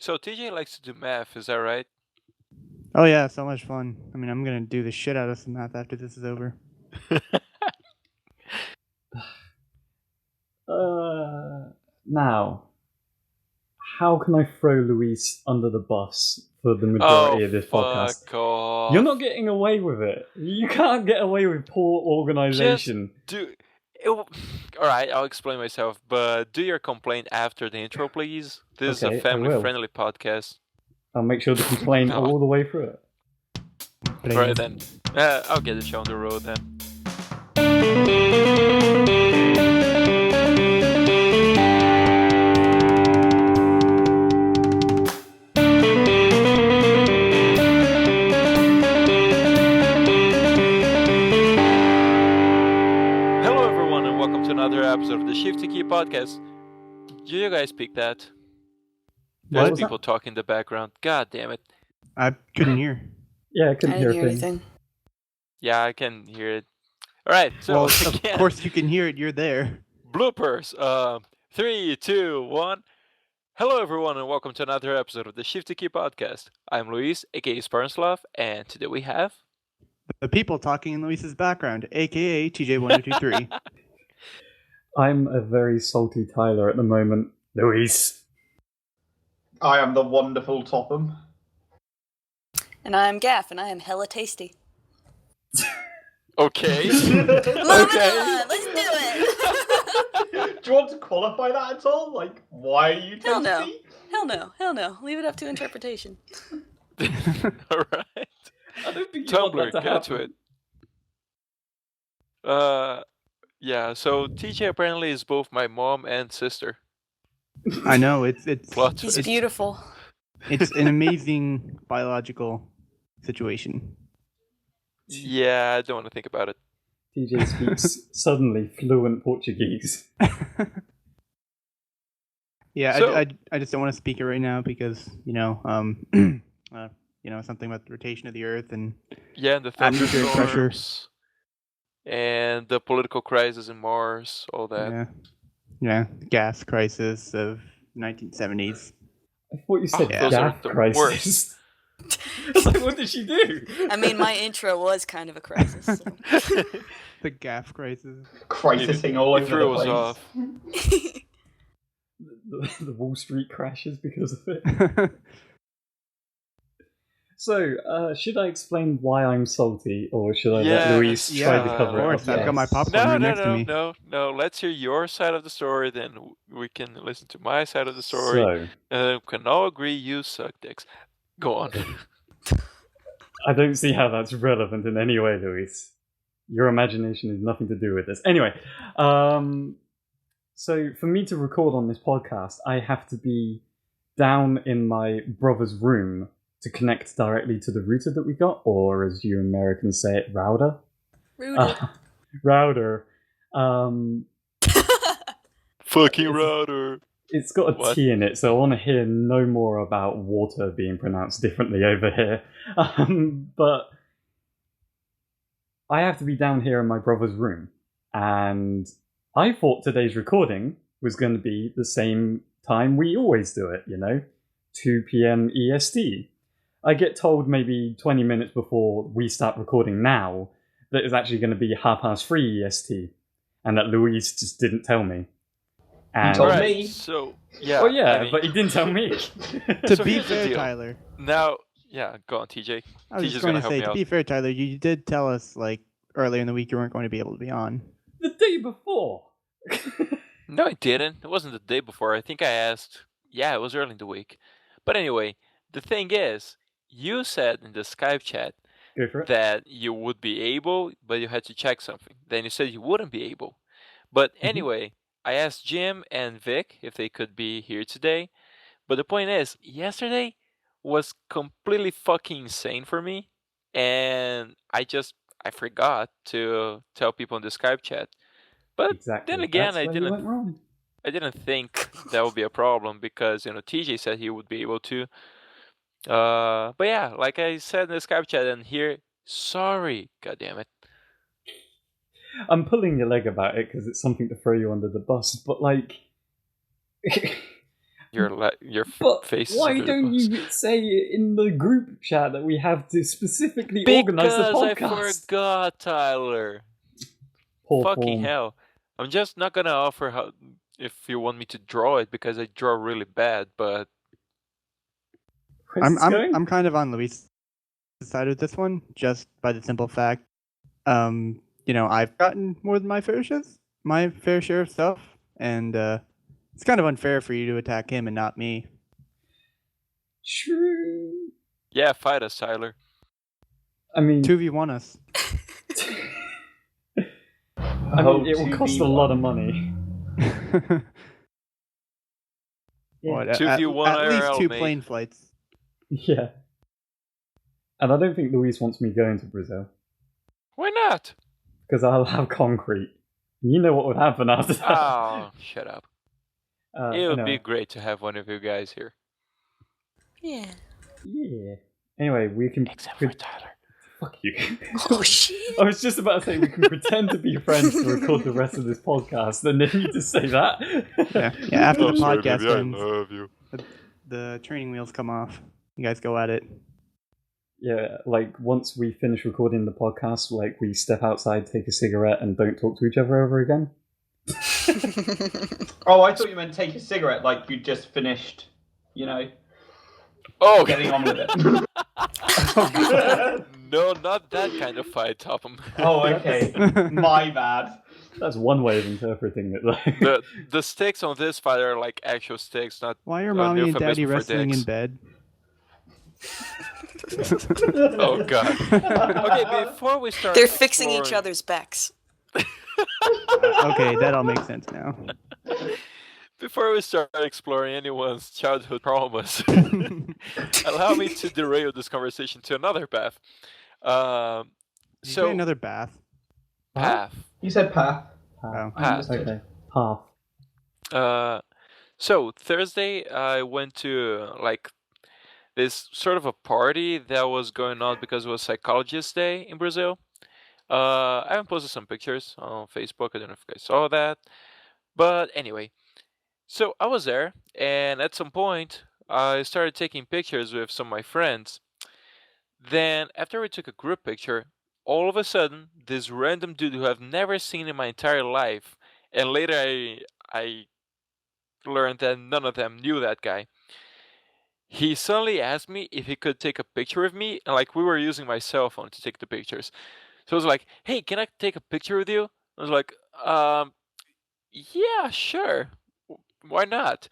So TJ likes to do math, is that right? Oh yeah, so much fun. I mean, I'm gonna do the shit out of some math after this is over. Now, how can I throw Luis under the bus for the majority of this podcast? Off. You're not getting away with it. You can't get away with poor organization. Alright, I'll explain myself, but do your complaint after the intro, please. This is a family-friendly podcast. I'll make sure to complain all the way through it. Alright then. I'll get the show on the road then. Another episode of the Shifty Key Podcast. Did you guys pick that? There's people talking in the background. God damn it. I couldn't hear. Yeah, I couldn't hear anything. Yeah, I can hear it. Alright, so well, of course you can hear it, you're there. Bloopers. 3, 2, 1. Hello everyone and welcome to another episode of the Shifty Key Podcast. I'm Luis, aka SpartanSloth, and today we have... the people talking in Luis's background, aka TJ1023. I'm a very salty Tyler at the moment, Luis. I am the wonderful Topham. And I'm Gaff, and I am hella tasty. Okay. Okay. Let's do it. Do you want to qualify that at all? Like, why are you tasty? Hell no. Leave it up to interpretation. Alright. I don't think Tumblr, get to it. Yeah, so TJ apparently is both my mom and sister. I know, it's He's beautiful. It's an amazing biological situation. Yeah, I don't want to think about it. TJ speaks suddenly fluent Portuguese. Yeah, so, I just don't want to speak it right now because, something about the rotation of the Earth and the atmospheric pressure. And the political crisis in Mars, all that. Yeah, gas crisis of 1970s. I thought you said gas crisis. Like, what did she do? I mean, my intro was kind of a crisis. So. The Gaff crisis. Crisising all over the place. Off. The Wall Street crashes because of it. So, should I explain why I'm salty, or should I let Luis try to cover it? Of course, I've got my popcorn next to me. No. Let's hear your side of the story, then we can listen to my side of the story. We can all agree you suck dicks. Go on. I don't see how that's relevant in any way, Luis. Your imagination has nothing to do with this. Anyway, so for me to record on this podcast, I have to be down in my brother's room to connect directly to the router that we got, or as you Americans say it, router. Router. Fucking router. It's got a T in it, so I want to hear no more about water being pronounced differently over here. But I have to be down here in my brother's room, and I thought today's recording was going to be the same time we always do it, 2 p.m. EST. I get told maybe 20 minutes before we start recording now that it's actually going to be 3:30 EST, and that Luis just didn't tell me. And he told me. So, yeah. Oh, yeah, but he didn't tell me. To be fair, Tyler. Now, go on, TJ. I was just going to say, to be fair, Tyler, you did tell us, earlier in the week you weren't going to be able to be on. The day before. No, I didn't. It wasn't the day before. I think I asked. Yeah, it was early in the week. But anyway, the thing is, you said in the Skype chat that you would be able, but you had to check something. Then you said you wouldn't be able. But anyway, I asked Jim and Vic if they could be here today. But the point is, yesterday was completely fucking insane for me. And I forgot to tell people in the Skype chat. But then again, I didn't think that would be a problem because, TJ said he would be able to. But yeah, like I said in the Skype chat and here, sorry, goddammit. I'm pulling your leg about it because it's something to throw you under the bus, but your But face is why under the don't bus. you say in the group chat that we have to specifically organize the podcast? Because I forgot, Tyler. Poor Fucking form. hell. I'm just not gonna offer if you want me to draw it because I draw really bad, but I'm kind of on Luis' side with this one, just by the simple fact, I've gotten more than my fair share of stuff, and it's kind of unfair for you to attack him and not me. True. Yeah, fight us, Tyler. I mean, 2v1 us. I mean, it will cost a lot of money. What, 2v1 at least IRL, 2 mate. plane flights. Yeah. And I don't think Luis wants me going to Brazil. Why not? Because I'll have concrete. You know what would happen after that. Oh, shut up. It would anyway. be great to have one of you guys here. Yeah. Yeah. Anyway, we can... Except for Tyler. Fuck you. Oh, shit. I was just about to say we can pretend to be friends to record the rest of this podcast, and then you just say that. Yeah, after the sorry, podcast baby, ends, I love you. the training wheels come off. You guys go at it. Yeah, like, once we finish recording the podcast, like, we step outside, take a cigarette, and don't talk to each other ever again. Oh, I thought you meant take a cigarette like you just finished, Oh, getting on with it. No, not that kind of fight, Topham. Oh, okay. My bad. That's one way of interpreting it, though. The stakes on this fight are like actual stakes, not Why are mommy and daddy euphemism for wrestling in dicks. bed? Oh, God. Okay, before we start... They're fixing each exploring- other's backs. Okay, that all makes sense now. Before we start exploring anyone's childhood traumas, allow me to derail this conversation to another path. Did you say another bath? Path. You said path. Oh. Path. Okay. Path. So Thursday I went to like this sort of a party that was going on because it was Psychologist Day in Brazil. I haven't posted some pictures on Facebook. I don't know if you guys saw that. But anyway, so I was there, and at some point, I started taking pictures with some of my friends. Then, after we took a group picture, all of a sudden, this random dude who I've never seen in my entire life, and later I learned that none of them knew that guy. He suddenly asked me if he could take a picture with me, and like we were using my cell phone to take the pictures. So I was like, "Hey, can I take a picture with you?" I was like, yeah, sure. Why not?"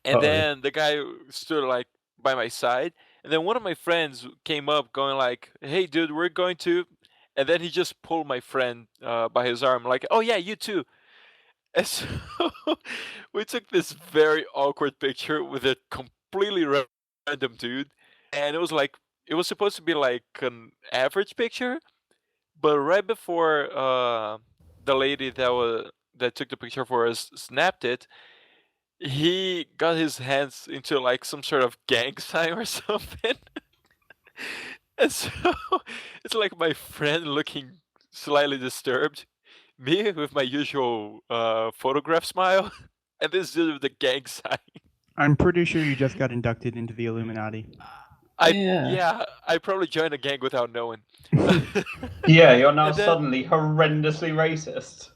And then the guy stood like by my side, and then one of my friends came up going like, "Hey, dude, we're going to," and then he just pulled my friend by his arm like, "Oh yeah, you too." And so we took this very awkward picture with a completely random dude, and it was supposed to be like an average picture, but right before the lady that took the picture for us snapped it, he got his hands into like some sort of gang sign or something. And so it's like my friend looking slightly disturbed, me with my usual photograph smile, and this dude with the gang sign. I'm pretty sure you just got inducted into the Illuminati. I probably joined a gang without knowing. Yeah, you're now And then- suddenly horrendously racist.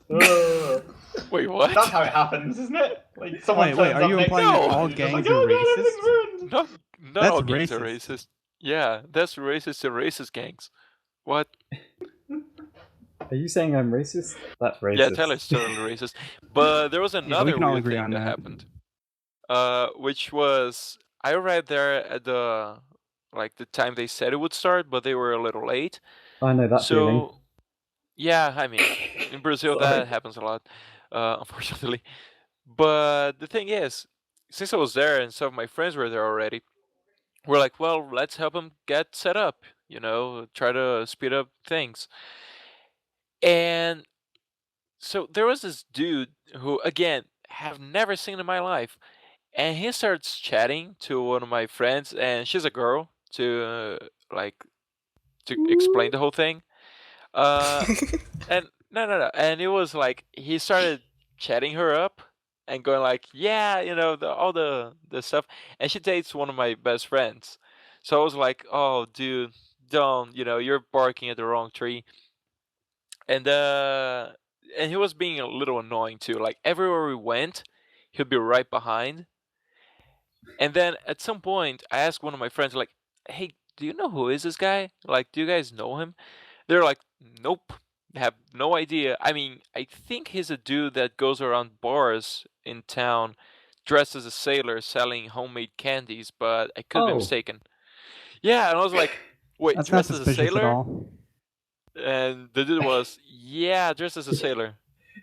Wait, what? That's how it happens, isn't it? Like someone Wait, turns are up you next implying to that you, all and you're just gangs like, are "Oh, no, racist?" this is ruined." Not That's all gangs are racist. racist. Yeah, that's racist to racist gangs. What? Are you saying I'm racist? That's racist. Yeah, Tyler's totally racist. But there was another can all weird agree thing on that that. happened. Which was I arrived there at the time they said it would start, but they were a little late. I know that feeling. So yeah, I mean, in Brazil Sorry. that happens a lot, unfortunately. But the thing is, since I was there and some of my friends were there already, we're like, well, let's help them get set up. Try to speed up things. And so there was this dude who, again, have never seen in my life, and he starts chatting to one of my friends, and she's a girl, to explain the whole thing. And no, and it was like he started chatting her up, and going like, yeah, all the stuff. And she dates one of my best friends. So I was like, oh, dude, don't, you're barking at the wrong tree. And he was being a little annoying too. Like everywhere we went, he'd be right behind. And then at some point, I asked one of my friends, like, hey, do you know who is this guy? Like, do you guys know him? They're like, nope, have no idea. I mean, I think he's a dude that goes around bars in town dressed as a sailor selling homemade candies, but I could be mistaken. Yeah, and I was like, wait, That's dressed not as a suspicious at sailor? all. And the dude was, yeah, dressed as a sailor.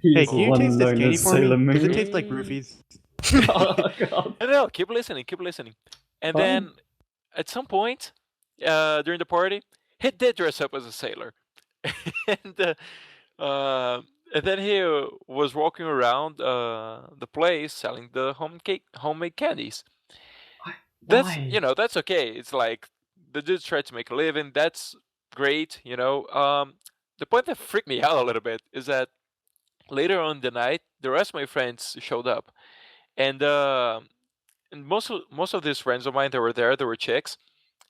Hey, can you taste this known candy as for me? Sailor Does it Moon. taste like roofies? Oh, God. No, keep listening. And Fine. then at some point during the party, he did dress up as a sailor. and then he was walking around the place selling the homemade candies. That's that's okay. It's like the dude's trying to make a living. That's great. The point that freaked me out a little bit is that later on in the night, the rest of my friends showed up, and most of these friends of mine that were there, they were chicks,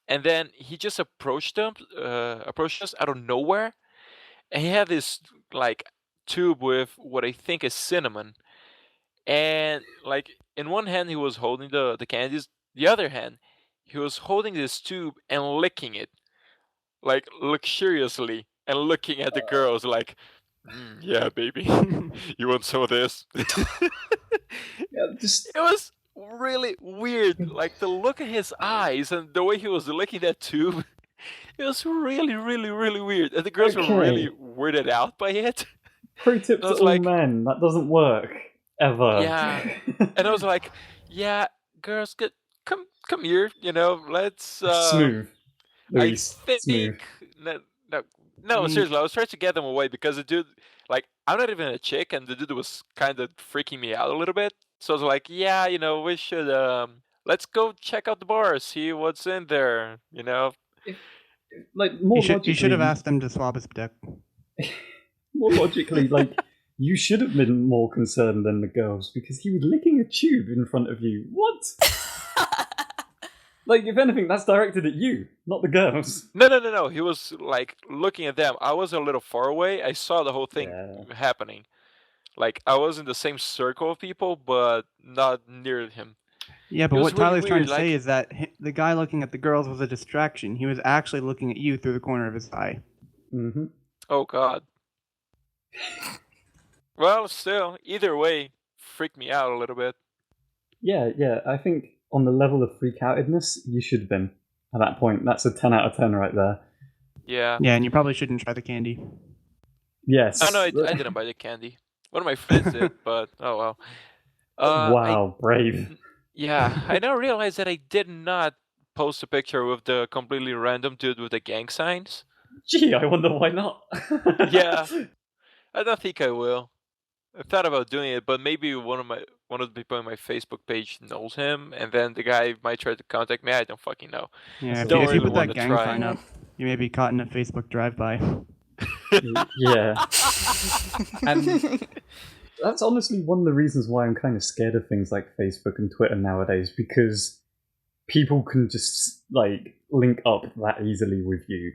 and then he just approached us out of nowhere, and he had this like tube with what I think is cinnamon, and like in one hand he was holding the candies, the other hand he was holding this tube and licking it, like luxuriously, and looking at the girls like, yeah, baby, you want some of this? It was really weird, like the look in his eyes and the way he was licking that tube. It was really, really, really weird, and the girls were really weirded out by it. Pro tip to all men: that doesn't work ever. Yeah, and I was like, "Yeah, girls, come here, let's." Smooth. Luis, I think smooth. no, seriously, I was trying to get them away because the dude, like, I'm not even a chick, and the dude was kind of freaking me out a little bit. So I was like, yeah, we should let's go check out the bar, see what's in there, Like more you should have asked them to swab his dick. More logically, like you should have been more concerned than the girls because he was licking a tube in front of you. What? Like, if anything, that's directed at you, not the girls. No. He was like looking at them. I was a little far away. I saw the whole thing happening. Like I was in the same circle of people, but not near him. Yeah, but what Tyler's trying to say is that the guy looking at the girls was a distraction. He was actually looking at you through the corner of his eye. Mm-hmm. Oh, God. Well, still, either way, freaked me out a little bit. Yeah. I think on the level of freak-outedness, you should have been at that point. That's a 10 out of 10 right there. Yeah. Yeah, and you probably shouldn't try the candy. Yes. No, I didn't buy the candy. One of my friends did, but oh well. Wow, brave. Yeah, I now realize that I did not post a picture with the completely random dude with the gang signs. Gee, I wonder why not. Yeah, I don't think I will. I thought about doing it, but maybe one of the people on my Facebook page knows him, and then the guy might try to contact me. I don't fucking know. Yeah, don't if really you put want that to gang try. sign up, you may be caught in a Facebook drive-by. Yeah. And that's honestly one of the reasons why I'm kind of scared of things like Facebook and Twitter nowadays, because people can just like link up that easily with you,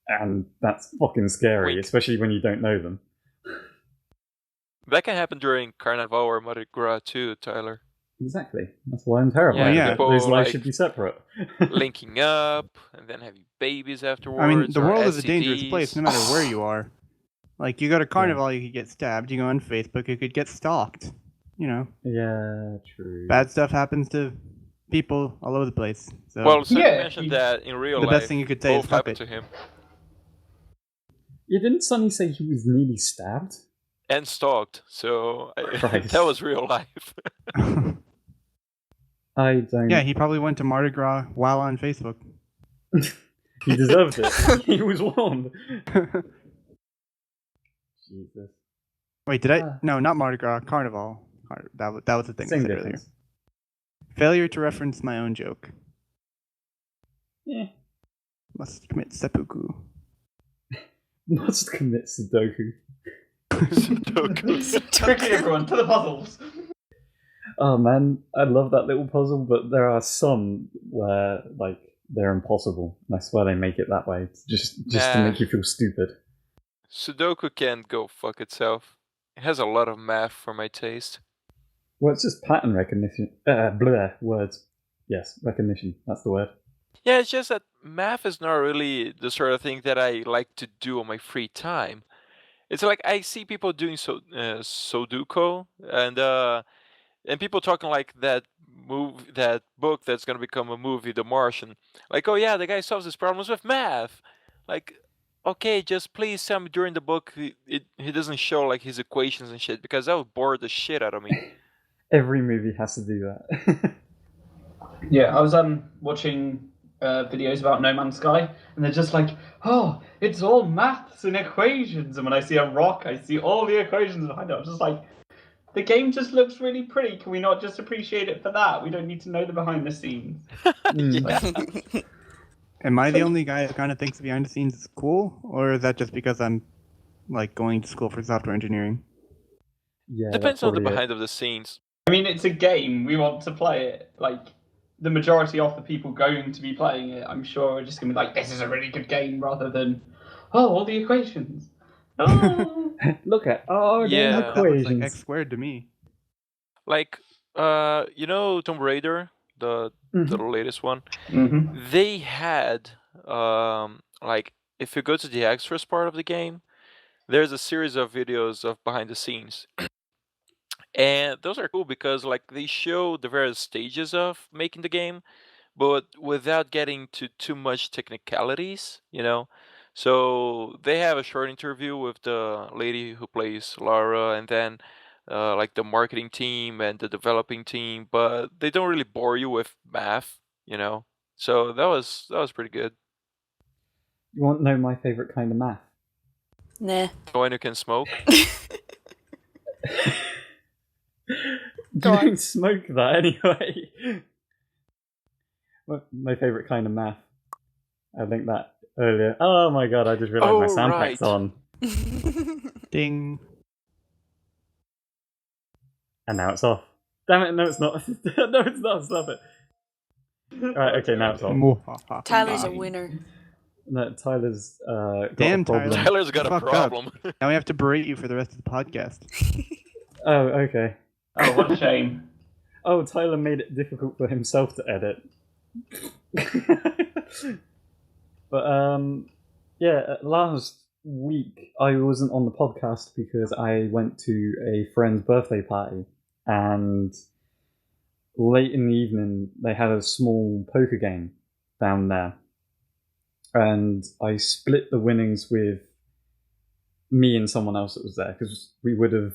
and that's fucking scary, especially when you don't know them. That can happen during Carnival or Mardi Gras too, Tyler. Exactly. That's why I'm terrified. Yeah. Those lives like, should be separate. Linking up and then having babies afterwards. I mean, the world is a STDs. dangerous place, no matter where you are. Like, you go to Carnival, you could get stabbed. You go on Facebook, you could get stalked. Yeah, true. Bad stuff happens to people all over the place. So Well, Sonny mentioned that in real the life, best thing you could say is both cup happened it. to him. Yeah, didn't Sonny say he was nearly stabbed? And stalked, so Christ. that was real life. I don't... Yeah, he probably went to Mardi Gras while on Facebook. He deserved it. He was warned. Jesus. Wait, did I? No, not Mardi Gras. Carnival. That was the thing I Same said difference. earlier. Failure to reference my own joke. Yeah. Must commit seppuku. Must commit Sudoku. Sudoku. Quickly, everyone, to the puzzles. Oh man, I love that little puzzle, but there are some where like they're impossible. And I swear they make it that way, just to make you feel stupid. Sudoku can't go fuck itself. It has a lot of math for my taste. Well, it's just pattern recognition. Words. Yes, recognition. That's the word. Yeah, it's just that math is not really the sort of thing that I like to do on my free time. It's like I see people doing Sudoku and people talking like that book that's gonna become a movie, The Martian. Like, oh yeah, the guy solves his problems with math. Like, okay, just please tell me during the book he doesn't show like his equations and shit, because that would bore the shit out of me. Every movie has to do that. Yeah, I was watching videos about No Man's Sky, and they're just like, oh, it's all maths and equations. And when I see a rock, I see all the equations behind it. I'm just like, the game just looks really pretty. Can we not just appreciate it for that? We don't need to know the behind the scenes. Yeah. Am I the only guy that kind of thinks the behind the scenes is cool, or is that just because I'm like going to school for software engineering? Yeah, Depends on the behind of the scenes. I mean, it's a game. We want to play it. Like, the majority of the people going to be playing it, I'm sure, are just going to be like, this is a really good game, rather than, oh, all the equations. Oh. Look at Yeah. That looks like X squared to me. Like, you know Tomb Raider, the latest one? Mm-hmm. They had, like, if you go to the extras part of the game, there's a series of videos of behind the scenes. And those are cool because, like, they show the various stages of making the game, but without getting to too much technicalities, you know? So they have a short interview with the lady who plays Lara, and then like the marketing team and the developing team, but they don't really bore you with math, you know? So that was pretty good. You want to know my favorite kind of math? Nah. The one who can smoke. You don't smoke that anyway. My favorite kind of math. I linked that earlier. Oh my god, I just realised my sound pack's on. Ding. And now it's off. Damn it, no it's not. No it's not, stop it. Alright, okay, now it's off. Tyler's a winner. No, Tyler's got Damn, a problem. Tyler. Tyler's got a Fuck problem. Now we have to berate you for the rest of the podcast. Oh, okay. Oh, what a shame. Oh, Tyler made it difficult for himself to edit. But yeah, last week I wasn't on the podcast because I went to a friend's birthday party, and late in the evening they had a small poker game down there, and I split the winnings with me and someone else that was there, because we would have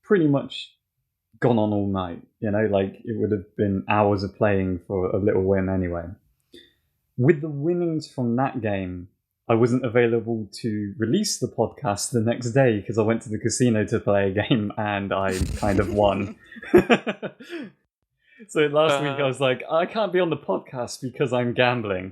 pretty much gone on all night, you know, like it would have been hours of playing for a little win anyway. With the winnings from that game, I wasn't available to release the podcast the next day because I went to the casino to play a game and I kind of won. So last week I was like, I can't be on the podcast because I'm gambling.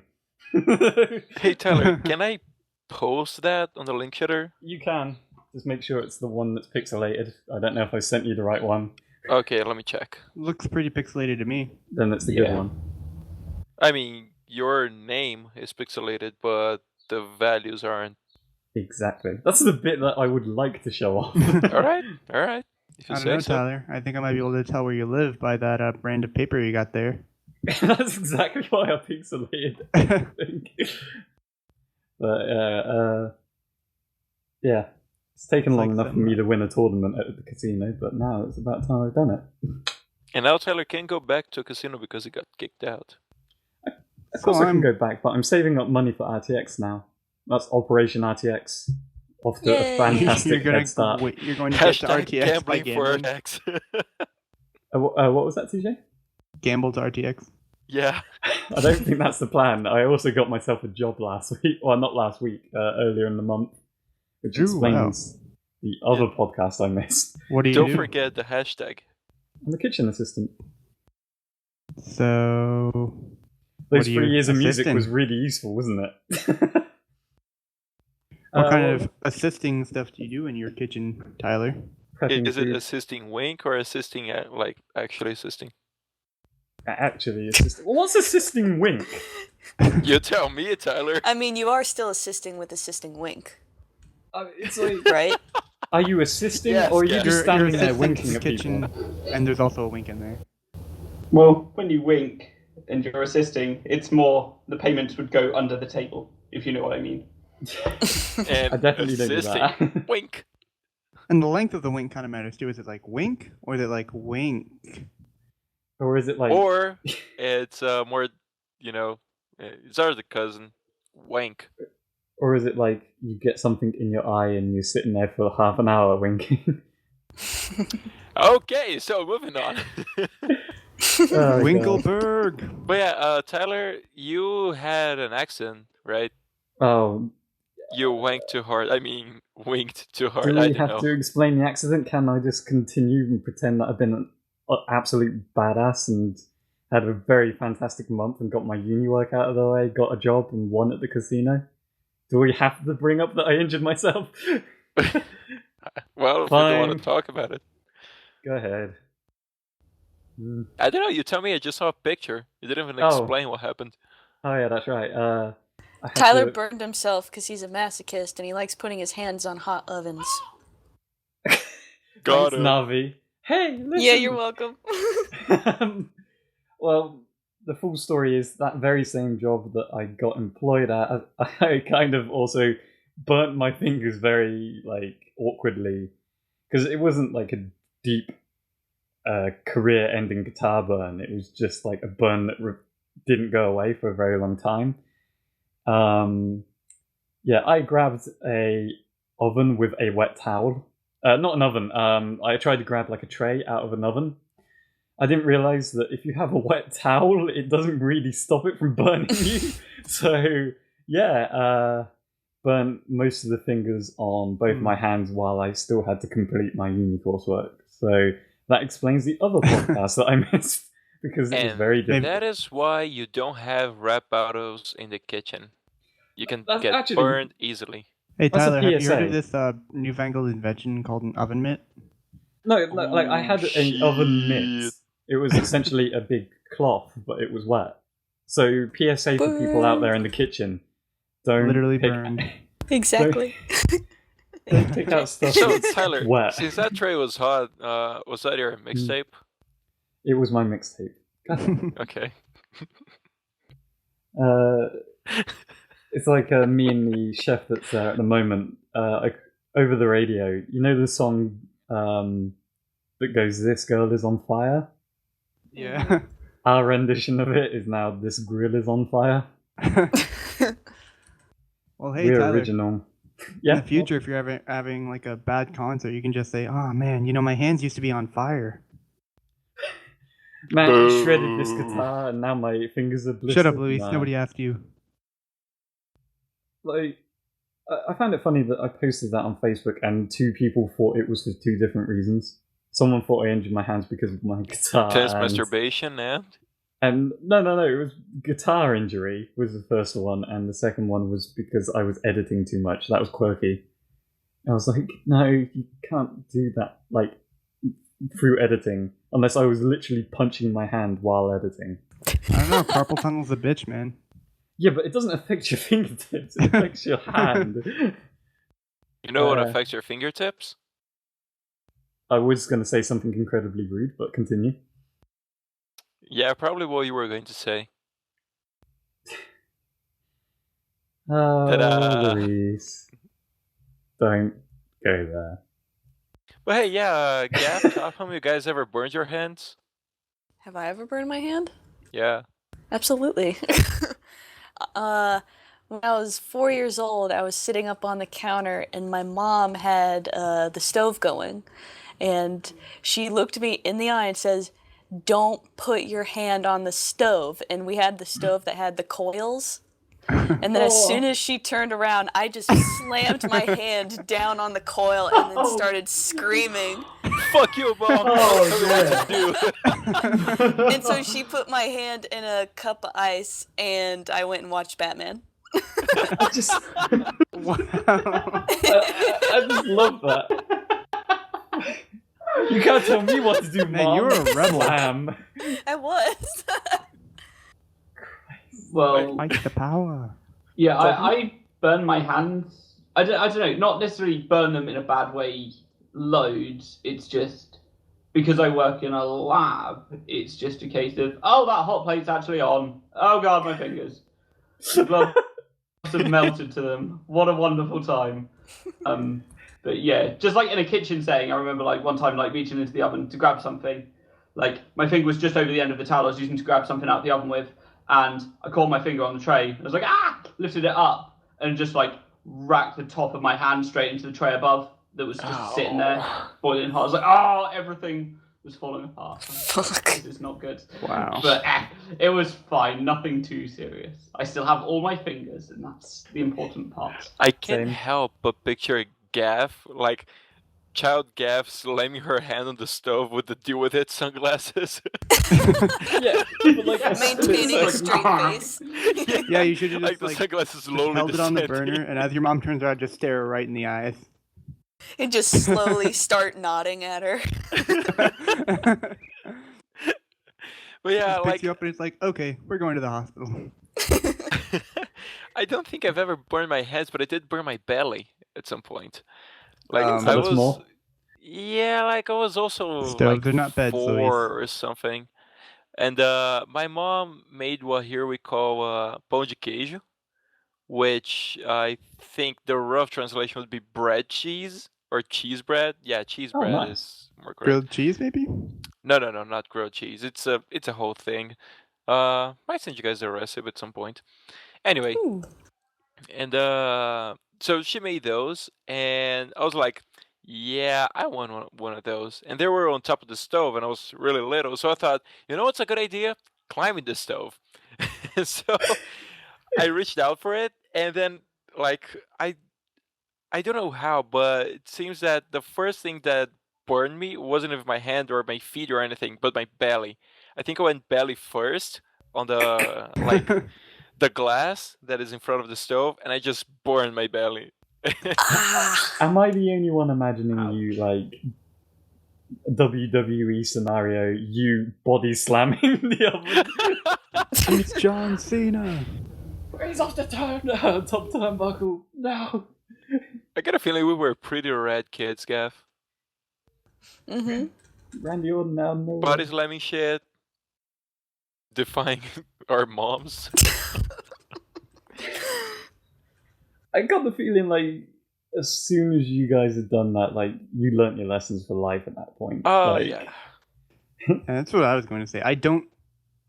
Hey Tyler, can I post that on the link shader? You can. Just make sure it's the one that's pixelated. I don't know if I sent you the right one. Okay, let me check. Looks pretty pixelated to me. Then it's the good one. I mean, your name is pixelated, but the values aren't. Exactly. That's the bit that I would like to show off. Alright. If you I don't say know, so. Tyler. I think I might be able to tell where you live by that brand of paper you got there. That's exactly why I pixelated, I think. But, yeah. It's taken long enough for me to win a tournament at the casino, but now it's about time I've done it. And now Tyler can't go back to a casino because he got kicked out. Of course I can go back, but I'm saving up money for RTX now. That's Operation RTX. Off to a fantastic head start. You're going to get to RTX by gambling for gambling. RTX. What was that, TJ? Gamble to RTX. Yeah. I don't think that's the plan. I also got myself a job last week. Well, not last week, earlier in the month. Which explains the other podcast I missed. What do you Don't forget the hashtag. I'm a kitchen assistant. So... Those 3 years of music was really useful, wasn't it? What kind of assisting stuff do you do in your kitchen, Tyler? prepping Is it food. assisting wink or assisting like actually assisting? Actually assisting. Well, what's assisting wink? You tell me, Tyler. I mean, you are still assisting with assisting wink, It's like, right? are you assisting Yes, or are you yes. just standing there assisting winking in the at people? kitchen, and there's also a wink in there. Well, when you wink and you're assisting, it's more the payments would go under the table, if you know what I mean. And I definitely don't do assisting that. wink. And the length of the wink kind of matters too. Is it like wink or is it like wink? Or is it like... Or it's more, it's our the cousin. Wank. Or is it like you get something in your eye and you're sitting there for half an hour winking? Okay, so moving on. Oh, Winkleberg. But yeah, Tyler, you had an accent, right? Oh, You wanked too hard. I mean, winked too hard. do I we don't have know. to explain the accident? Can I just continue and pretend that I've been an absolute badass and had a very fantastic month and got my uni work out of the way, got a job and won at the casino? Do we have to bring up that I injured myself? Well, if you Fine. don't want to talk about it. Go ahead. I don't know, you tell me I just saw a picture. You didn't even Oh. explain what happened. Oh yeah, that's right. I had Tyler to- burned himself because he's a masochist and he likes putting his hands on hot ovens. Got Thanks, it. Navi. Hey, listen. Yeah, you're welcome. Well, the full story is that very same job that I got employed at, I kind of also burnt my fingers very, awkwardly. Because it wasn't like a deep career-ending guitar burn. It was just like a burn that didn't go away for a very long time. I grabbed a oven with a wet towel. Not an oven. I tried to grab like a tray out of an oven. I didn't realize that if you have a wet towel, it doesn't really stop it from burning you. So, burnt most of the fingers on both my hands while I still had to complete my uni coursework. So that explains the other podcast that I missed because it was And very difficult. that is why you don't have rap battles in the kitchen. You can That's get actually- burned easily. Hey That's a Tyler, have you heard PSA. of this newfangled invention called an oven mitt? No, like I had an oven mitt. It was essentially a big cloth, but it was wet. So PSA for people out there in the kitchen: don't Literally pick, burned. Exactly. don't pick out stuff So, that's Tyler, wet. since that tray was hot, was that your mixtape? It was my mixtape. Okay. It's like me and the chef that's there at the moment. Over the radio, you know the song that goes, "This girl is on fire." Yeah. Our rendition of it is now, "This grill is on fire." Well, hey We're Tyler. original. In Yeah. the future, if you're having like a bad concert, you can just say, "Oh man, my hands used to be on fire." Man, I shredded this guitar and now my fingers are blistered. Shut up, Luis. Nah. Nobody asked you. Like, I found it funny that I posted that on Facebook and two people thought it was for two different reasons. Someone thought I injured my hands because of my guitar. Tense and- masturbation and And no, it was guitar injury was the first one, and the second one was because I was editing too much. That was quirky. I was like, no, you can't do that, like, through editing, unless I was literally punching my hand while editing. I don't know. Carpal tunnel's a bitch, man. Yeah, but it doesn't affect your fingertips, it affects your hand. you know what Uh, affects your fingertips? I was going to say something incredibly rude, but continue. Yeah, probably what you were going to say. Ta-da. Luis. Don't go there. But hey, yeah, Gaff, Topham, you guys ever burned your hands? Have I ever burned my hand? Yeah. Absolutely. When I was 4 years old, I was sitting up on the counter and my mom had the stove going. And she looked me in the eye and says, "Don't put your hand on the stove." And we had the stove that had the coils. And then as soon as she turned around, I just slammed my hand down on the coil and then started screaming. Fuck you, Mom! Oh, Tell me what to do. And so she put my hand in a cup of ice and I went and watched Batman. I just Wow. I just love that. You can't tell me what to do, Man, Mom. you're a rebel. I was. Well, Fight the power. yeah, I burn my hands. I don't know, not necessarily burn them in a bad way loads. It's just because I work in a lab, it's just a case of, oh, that hot plate's actually on. Oh god, my fingers. The gloves have melted to them. What a wonderful time. But yeah, just like in a kitchen setting, I remember like one time like reaching into the oven to grab something. Like my finger was just over the end of the towel I was using to grab something out of the oven with, and I caught my finger on the tray. I was like, ah! Lifted it up and just like racked the top of my hand straight into the tray above that was just sitting there, boiling hot. I was like, oh, everything was falling apart. Fuck. This is not good. Wow. But it was fine, nothing too serious. I still have all my fingers, and that's the important part. I can't help but picture Gaff, like child Gaff slamming her hand on the stove with the deal with it sunglasses. Yeah, but like Maintaining a straight face. Yeah, you should have like just the like sunglasses slowly held it on the descending. burner, and as your mom turns around, just stare her right in the eyes. And just slowly start nodding at her. But yeah, Just like picks you up and it's like, okay, we're going to the hospital. I don't think I've ever burned my hands, but I did burn my belly at some point. Like I Tell us was, more. yeah, like I was also Stoves like are not beds, 4 Luis. or something, and my mom made what here we call pão de queijo, which I think the rough translation would be bread cheese or cheese bread. Yeah, cheese bread nice. is more correct. Grilled cheese, maybe? No, not grilled cheese. It's a whole thing. Might send you guys the recipe at some point. Anyway, Ooh. and so she made those, and I was like, yeah, I want one of those. And they were on top of the stove, and I was really little, so I thought, you know what's a good idea? Climbing the stove. So I reached out for it, and then like I don't know how, but it seems that the first thing that burned me wasn't with my hand or my feet or anything, but my belly. I think I went belly first on the like the glass that is in front of the stove, and I just burned my belly. Am I the only one imagining you like WWE scenario? You body slamming the oven. It's John Cena. He's off the top turnbuckle. No. I got a feeling we were pretty rad kids, Gaff. Mm-hmm. Randy Orton now. No. Body slamming shit, defying our moms. I got the feeling like as soon as you guys had done that, like you learnt your lessons for life at that point. Oh Like, yeah. And that's what I was going to say. I don't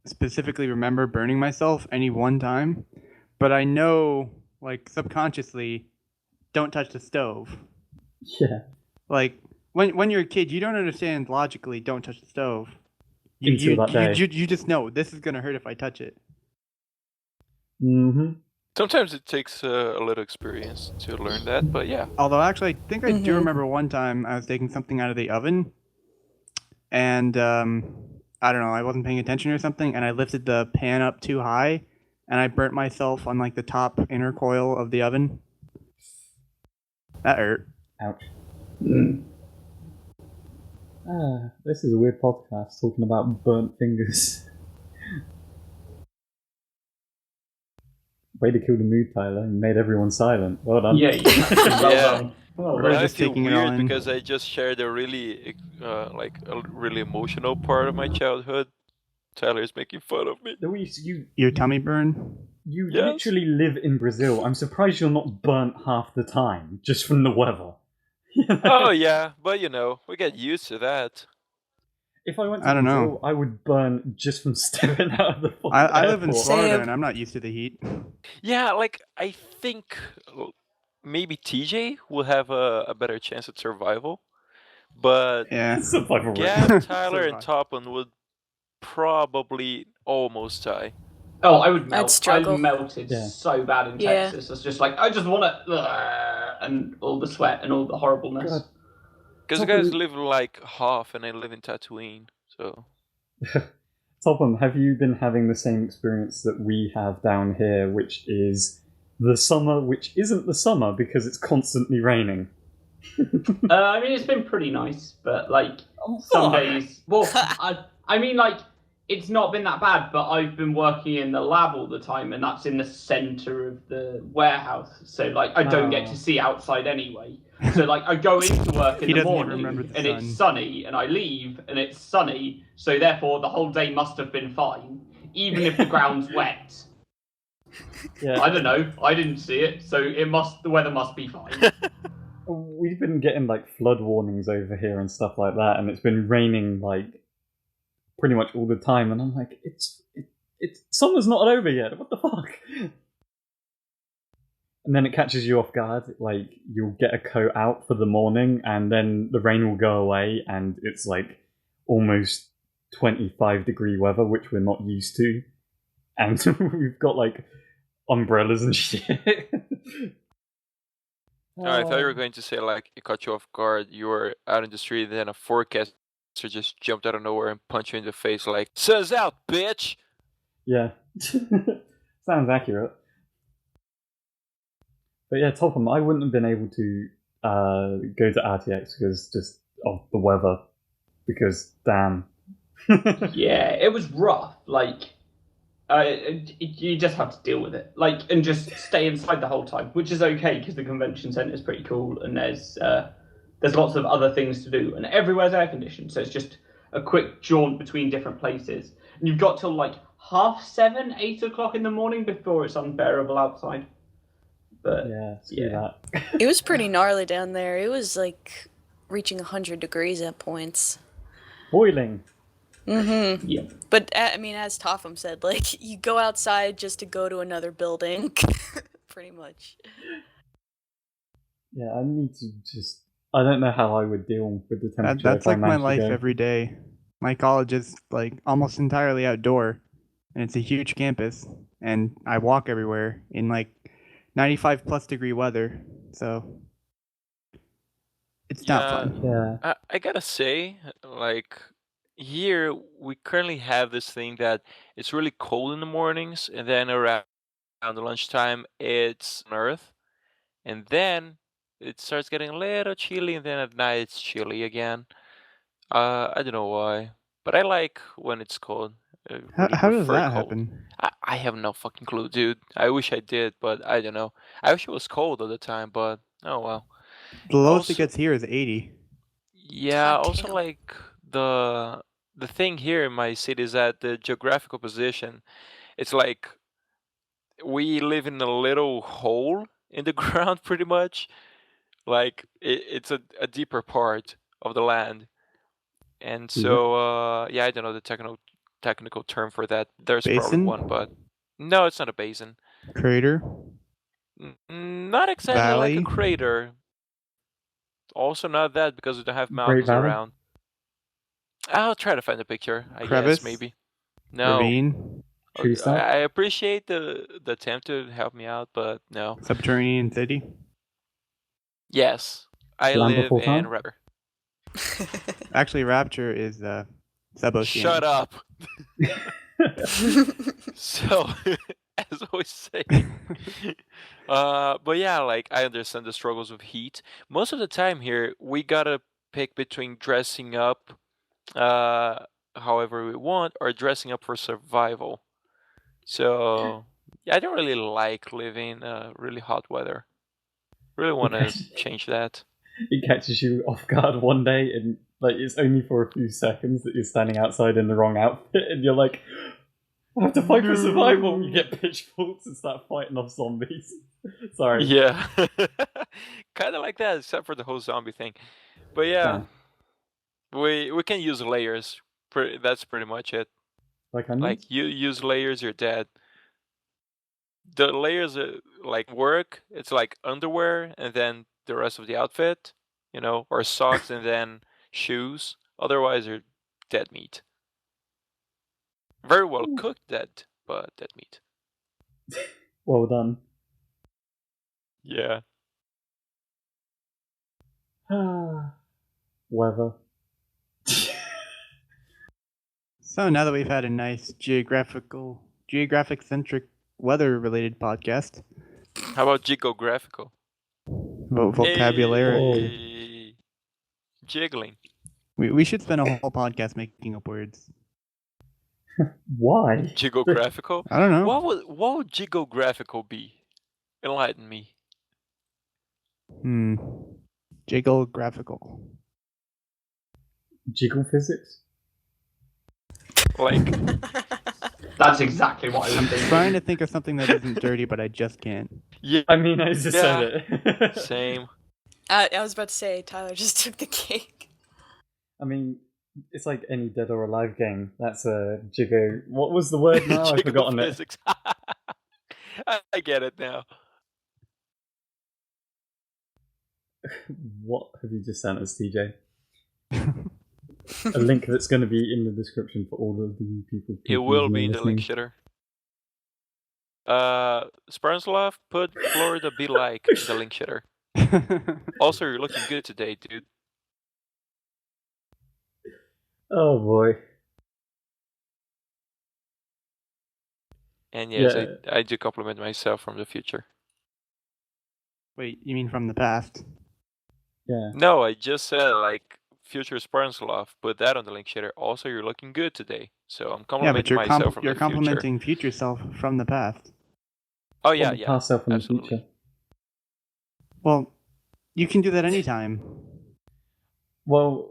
specifically remember burning myself any one time, but I know, like, subconsciously, don't touch the stove. Yeah. Like, when you're a kid, you don't understand logically, don't touch the stove. Until that day. You just know, this is going to hurt if I touch it. Mm-hmm. Sometimes it takes a little experience to learn that, but yeah. Although, actually, I think I do remember one time I was taking something out of the oven, and, I don't know, I wasn't paying attention or something, and I lifted the pan up too high, and I burnt myself on, like, the top inner coil of the oven. That hurt. Ouch. This is a weird podcast talking about burnt fingers. Way to kill the mood, Tyler. You made everyone silent. Well done. Yeah, well Yeah. done. Well We're done. I just feel taking it all weird in. because I just shared a really, like a really emotional part of my childhood. Tyler's making fun of me. Luis, you Your tummy burn? You Yes. literally live in Brazil. I'm surprised you're not burnt half the time, just from the weather. Oh yeah, but you know, we get used to that. If I went to I don't Brazil, know. I would burn just from stepping out of the fucking I live in airport. Florida, Same. and I'm not used to the heat. Yeah, like I think maybe TJ will have a better chance at survival, but Yeah. Survival rate. Gaff, Tyler, and Survive. Topham would probably almost die. Oh, I would melt. I'd struggle. I melted Yeah. so bad in Yeah. Texas. It's just like, I just want to... And all the sweat and all the horribleness. God. Because you Topham- guys live like half, and I live in Tatooine, so. Topham, have you been having the same experience that we have down here, which is the summer, which isn't the summer because it's constantly raining? I mean, it's been pretty nice, but like some days. Well, I mean, like it's not been that bad, but I've been working in the lab all the time, and that's in the center of the warehouse. So like I don't get to see outside anyway. So like I go into work in the morning and it's sunny, and I leave and it's sunny. So therefore, the whole day must have been fine, even if the ground's wet. Yeah. I don't know. I didn't see it, so the weather must be fine. We've been getting like flood warnings over here and stuff like that, and it's been raining like pretty much all the time. And I'm like, it's summer's not over yet. What the fuck? And then it catches you off guard. Like you'll get a coat out for the morning, and then the rain will go away, and it's like almost 25-degree weather, which we're not used to, and we've got like umbrellas and shit. Oh, I thought you were going to say, like, it caught you off guard. You were out in the street, and then a forecaster just jumped out of nowhere and punched you in the face, like, "Sun's out, bitch!" Yeah. Sounds accurate. But yeah, Topham, I wouldn't have been able to go to RTX because just of the weather. Because, damn. Yeah, it was rough. Like, you just have to deal with it, like, and just stay inside the whole time, which is okay because the convention center is pretty cool, and there's lots of other things to do, and everywhere's air conditioned, so it's just a quick jaunt between different places. And you've got till like 7:30, 8 o'clock in the morning before it's unbearable outside. But yeah, it was pretty gnarly down there. It was like reaching 100 degrees at points. Boiling. Mm-hmm. Yeah. But, I mean, as Topham said, like, you go outside just to go to another building. Pretty much. Yeah, I need to just... I don't know how I would deal with the temperature. That's like my life every day. My college is, like, almost entirely outdoor. And it's a huge campus. And I walk everywhere in, like, 95-plus degree weather. So... it's not fun. Yeah. I gotta say, like... Here, we currently have this thing that it's really cold in the mornings, and then around the lunchtime, it's on Earth. And then it starts getting a little chilly, and then at night it's chilly again. I don't know why, but I like when it's cold. How does that happen? I have no fucking clue, dude. I wish I did, but I don't know. I wish it was cold all the time, but oh well. The lowest it gets here is 80. Yeah, also like the thing here in my city is that the geographical position, it's like we live in a little hole in the ground pretty much. Like it's a deeper part of the land. And so yeah, I don't know the technical term for that. There's basin? Probably one, but no, it's not a basin. Crater? Not exactly Valley? like a crater. Also not that because we don't have mountains around. I'll try to find a picture, I Crevice? guess, maybe. No. Ravine? I appreciate the attempt to help me out, but no. Subterranean city? Yes. I live in Rapture. Actually, Rapture is suboceanic. Shut up. So, as I always say. But yeah, like, I understand the struggles with heat. Most of the time here, we gotta pick between dressing up however we want or dressing up for survival. So, yeah, I don't really like living really hot weather. Really want to change that. It catches you off guard one day, and like it's only for a few seconds that you're standing outside in the wrong outfit, and you're like, I have to fight for survival. You get pitchforks and start fighting off zombies. Sorry. Yeah. Kind of like that, except for the whole zombie thing. But yeah. We can use layers. That's pretty much it. Like you use layers, you're dead. The layers like work. It's like underwear and then the rest of the outfit, or socks and then shoes. Otherwise, you're dead meat. Very well cooked dead, but dead meat. Well done. Yeah. Weather. So now that we've had a nice geographic-centric weather-related podcast. How about geographical? Vocabulary. Hey. Jiggling. We should spend a whole podcast making up words. Why? Gigographical? I don't know. What would gigographical be? Enlighten me. Gigographical. Jiggle physics? Like, That's exactly what I was thinking. Trying to think of something that isn't dirty, but I just can't. yeah, I mean, I just said it. same. I was about to say, Tyler just took the cake. I mean, it's like any Dead or Alive game. That's a Jigo... What was the word now? I've forgotten it. Physics. I get it now. What have you just sent us, TJ? A link that's going to be in the description for all of the people. It will be in the link shitter. SpartanSloth, put Florida be like in the link shitter. Also, you're looking good today, dude. Oh boy. And yes, Yeah. I do compliment myself from the future. Wait, you mean from the past? Yeah. No, I just said like future SpartanSloth, put that on the link shitter. Also, you're looking good today. So I'm Yeah, complimenting but myself from you're the future. complimenting future self from the past. Oh yeah, From the yeah. past self and the absolutely. future. Well, you can do that anytime. Well,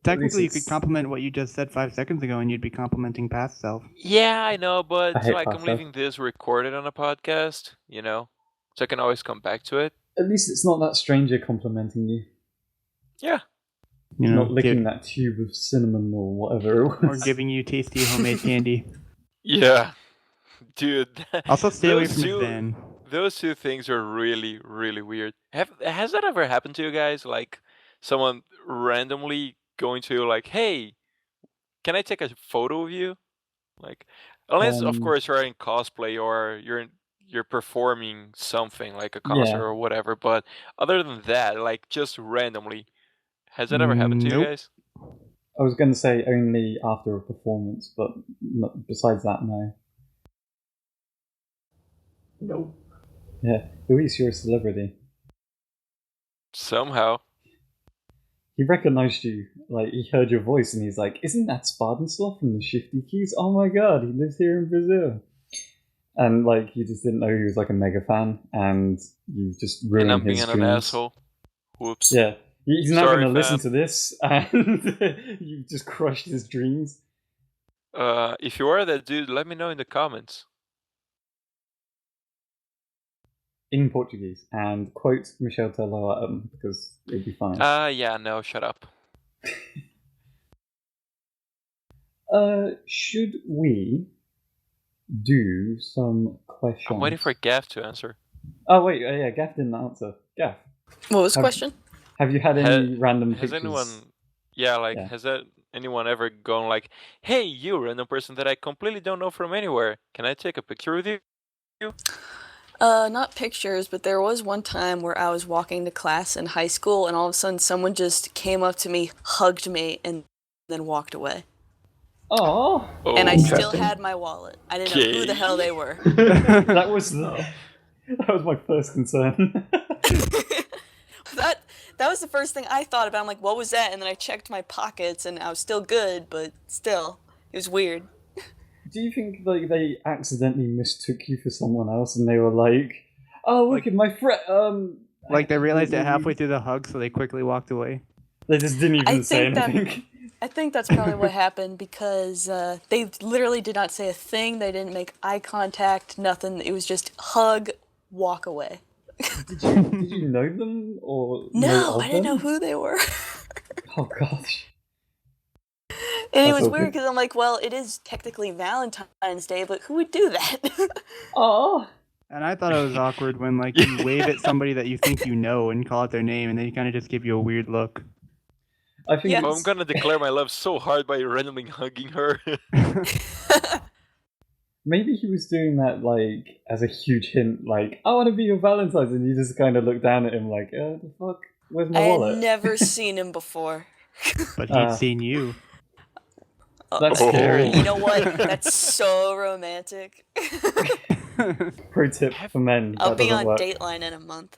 Technically, you could it's- compliment what you just said 5 seconds ago, and you'd be complimenting past self. Yeah, I know, but I hate like I'm pasta. leaving this recorded on a podcast, you know, so I can always come back to it. at least it's not that stranger complimenting you. Yeah. You know, Not licking that tube of cinnamon or whatever it or was. giving you tasty homemade candy. Yeah. Dude. Also, stay away Those from two- the van. Those two things are really, really weird. Has that ever happened to you guys? Like someone randomly going to you like, "Hey, can I take a photo of you?" Like, unless of course you're in cosplay or you're performing something like a concert Yeah. or whatever. But other than that, like just randomly, has that ever happened to you Nope. guys? I was going to say only after a performance, but besides that, no. Nope. Yeah, Luis, you're a celebrity. Somehow. He recognized you. Like, he heard your voice and he's like, "Isn't that SpartanSloth from the Shifty Keys? Oh my god, he lives here in Brazil." And, like, he just didn't know he was, like, a mega fan, and you just ruined And I'm his being dreams. an asshole. Whoops. Yeah. He's not Sorry, going to listen fam. to this, and you've just crushed his dreams. If you are that dude, let me know in the comments. In Portuguese, and quote Michelle Tello at him, because it'll be fine. Yeah, no, shut up. Should we do some questions? I'm waiting for Gaff to answer. Oh, wait, yeah, Gaff didn't answer. Gaff, What was the Have- question? have you had any Ha- random Has pictures? anyone, yeah, has that anyone ever gone like, "Hey, you random person that I completely don't know from anywhere, can I take a picture with you?" Not pictures, but there was one time where I was walking to class in high school, and all of a sudden someone just came up to me, hugged me, and then walked away. Oh, Oh, And I still Interesting. had my wallet. I didn't know who the Okay. hell they were. that was my first concern. That was the first thing I thought about. I'm like, what was that? And then I checked my pockets, and I was still good, but still, it was weird. Do you think like they accidentally mistook you for someone else, and they were like, "Oh, look at my friend." Like they realized it halfway through the hug, so they quickly walked away. They just didn't even I say think that- anything. I think that's probably what happened because they literally did not say a thing. They didn't make eye contact, nothing. It was just hug, walk away. Did you know them or No, know of I didn't know them? who they were. Oh gosh. And it That's was awkward. weird because I'm like, well, it is technically Valentine's Day, but who would do that? Oh. And I thought it was awkward when like you wave at somebody that you think you know and call out their name, and they kind of just give you a weird look. I think Yeah. I'm it's, gonna declare my love so hard by randomly hugging her. maybe he was doing that like as a huge hint, like, "I want to be your Valentine's," and you just kind of look down at him like, "The fuck? Where's my I wallet?" had never seen him before. But he'd seen you. That's Oh. scary. You know what? That's so romantic. Pro tip for men: I'll that be doesn't on work. Dateline in a month.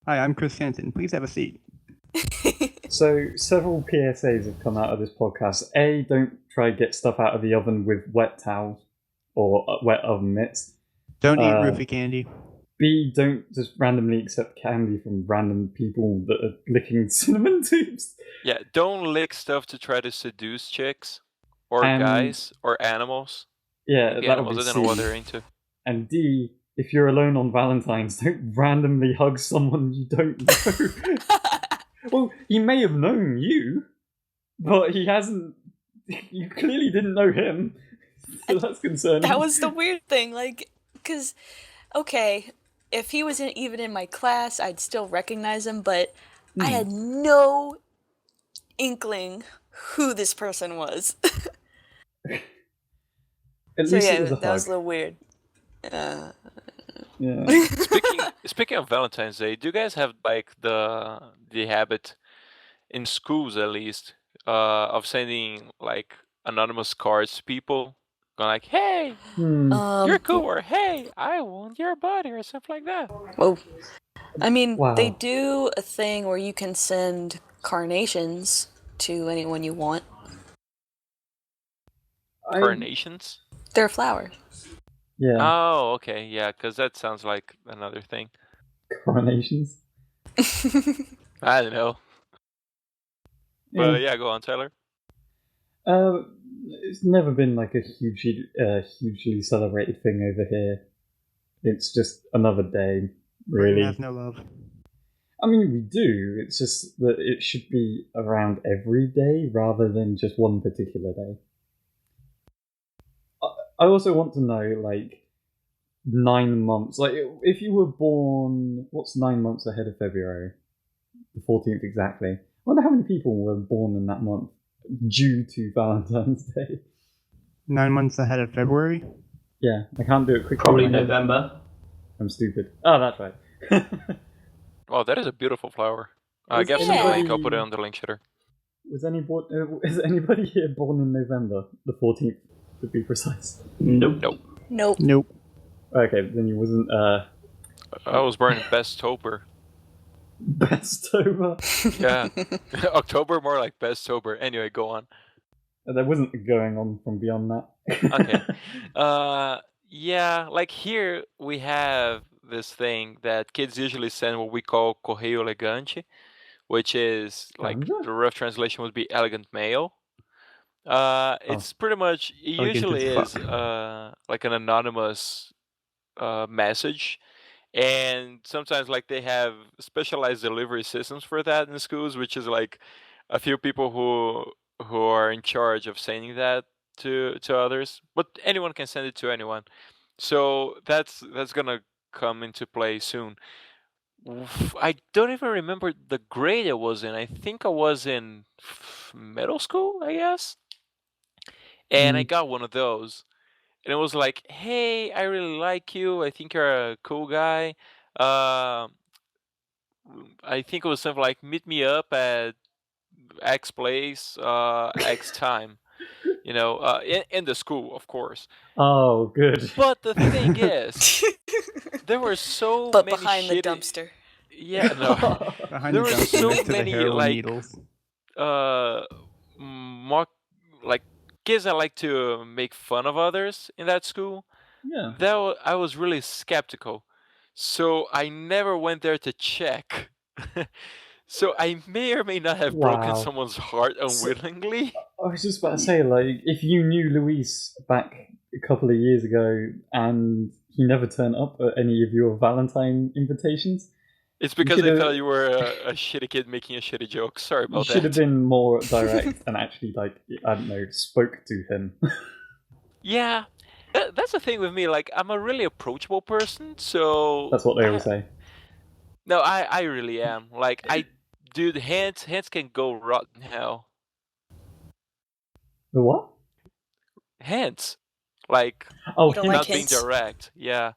Hi, I'm Chris Stanton. Please have a seat. So, several PSAs have come out of this podcast. A, don't try to get stuff out of the oven with wet towels or wet oven mitts. Don't eat roofie candy. B, don't just randomly accept candy from random people that are licking cinnamon tubes. Yeah, don't lick stuff to try to seduce chicks or guys or animals. Yeah, Maybe that animals. would be I don't know what C. they're into. And D, if you're alone on Valentine's, don't randomly hug someone you don't know. Well, he may have known you, but he hasn't. You clearly didn't know him, so that's concerning. That was the weird thing, like, because, okay, if he wasn't even in my class, I'd still recognize him, but I had no inkling who this person was. At So least yeah, it was a that was a hug. little weird. Yeah. Speaking of Valentine's Day, do you guys have like the habit in schools at least of sending like anonymous cards to people, going like, "Hey, you're cool," or "Hey, I want your body," or something like that? Well, I mean, Wow. they do a thing where you can send carnations to anyone you want. Carnations? They're flowers. Yeah. Oh, okay, yeah, because that sounds like another thing. Coronations. I don't know. But yeah, go on, Tyler. It's never been like a hugely celebrated thing over here. It's just another day, really. Britain has no love. I mean, we do. It's just that it should be around every day rather than just one particular day. I also want to know, like, 9 months. Like, if you were born, what's 9 months ahead of February? The 14th exactly. I wonder how many people were born in that month due to Valentine's Day. 9 months ahead of February? Yeah, I can't do it quickly. Probably November. I'm stupid. Oh, that's right. Oh, that is a beautiful flower. Was Give some anybody- link. I'll put it on the link shitter. Is anybody here born in November? The 14th, to be precise. Nope. Nope. Nope. Okay, then you wasn't, I was born in Bestober. Bestover. Yeah. October, more like Bestober. Anyway, go on. There wasn't going on from beyond that. Okay. Yeah, like here we have this thing that kids usually send what we call correio elegante, which is like the rough translation would be elegant mail. It's pretty much, it Elegant usually as is like an anonymous message, and sometimes like they have specialized delivery systems for that in schools, which is like a few people who are in charge of sending that to others, but anyone can send it to anyone. So that's gonna come into play soon. I don't even remember the grade I was in. I think I was in middle school, I guess. And I got one of those. And it was like, "Hey, I really like you. I think you're a cool guy. I think it was something like, meet me up at X place, X time." You know, in the school, of course. Oh, good. But the thing is, there were so But many behind the shitty- dumpster. Yeah, no. Behind There the were dumpster so next to the many, heroin like, needles. Mock, like kids that like to make fun of others in that school. Yeah. I was really skeptical, so I never went there to check. So I may or may not have broken Wow. someone's heart unwillingly. I was just about to say, like, if you knew Luis back a couple of years ago and he never turned up at any of your Valentine invitations, It's because they should've- thought you were a shitty kid making a shitty joke. Sorry you about should have that. been more direct and actually, like, I don't know, spoke to him. Yeah, that's the thing with me. Like, I'm a really approachable person, so That's what they always say. No, I really am. Like, dude, hands can go rotten hell. The what? Hands, like, Oh, You don't hints. not like being hints? direct. Yeah,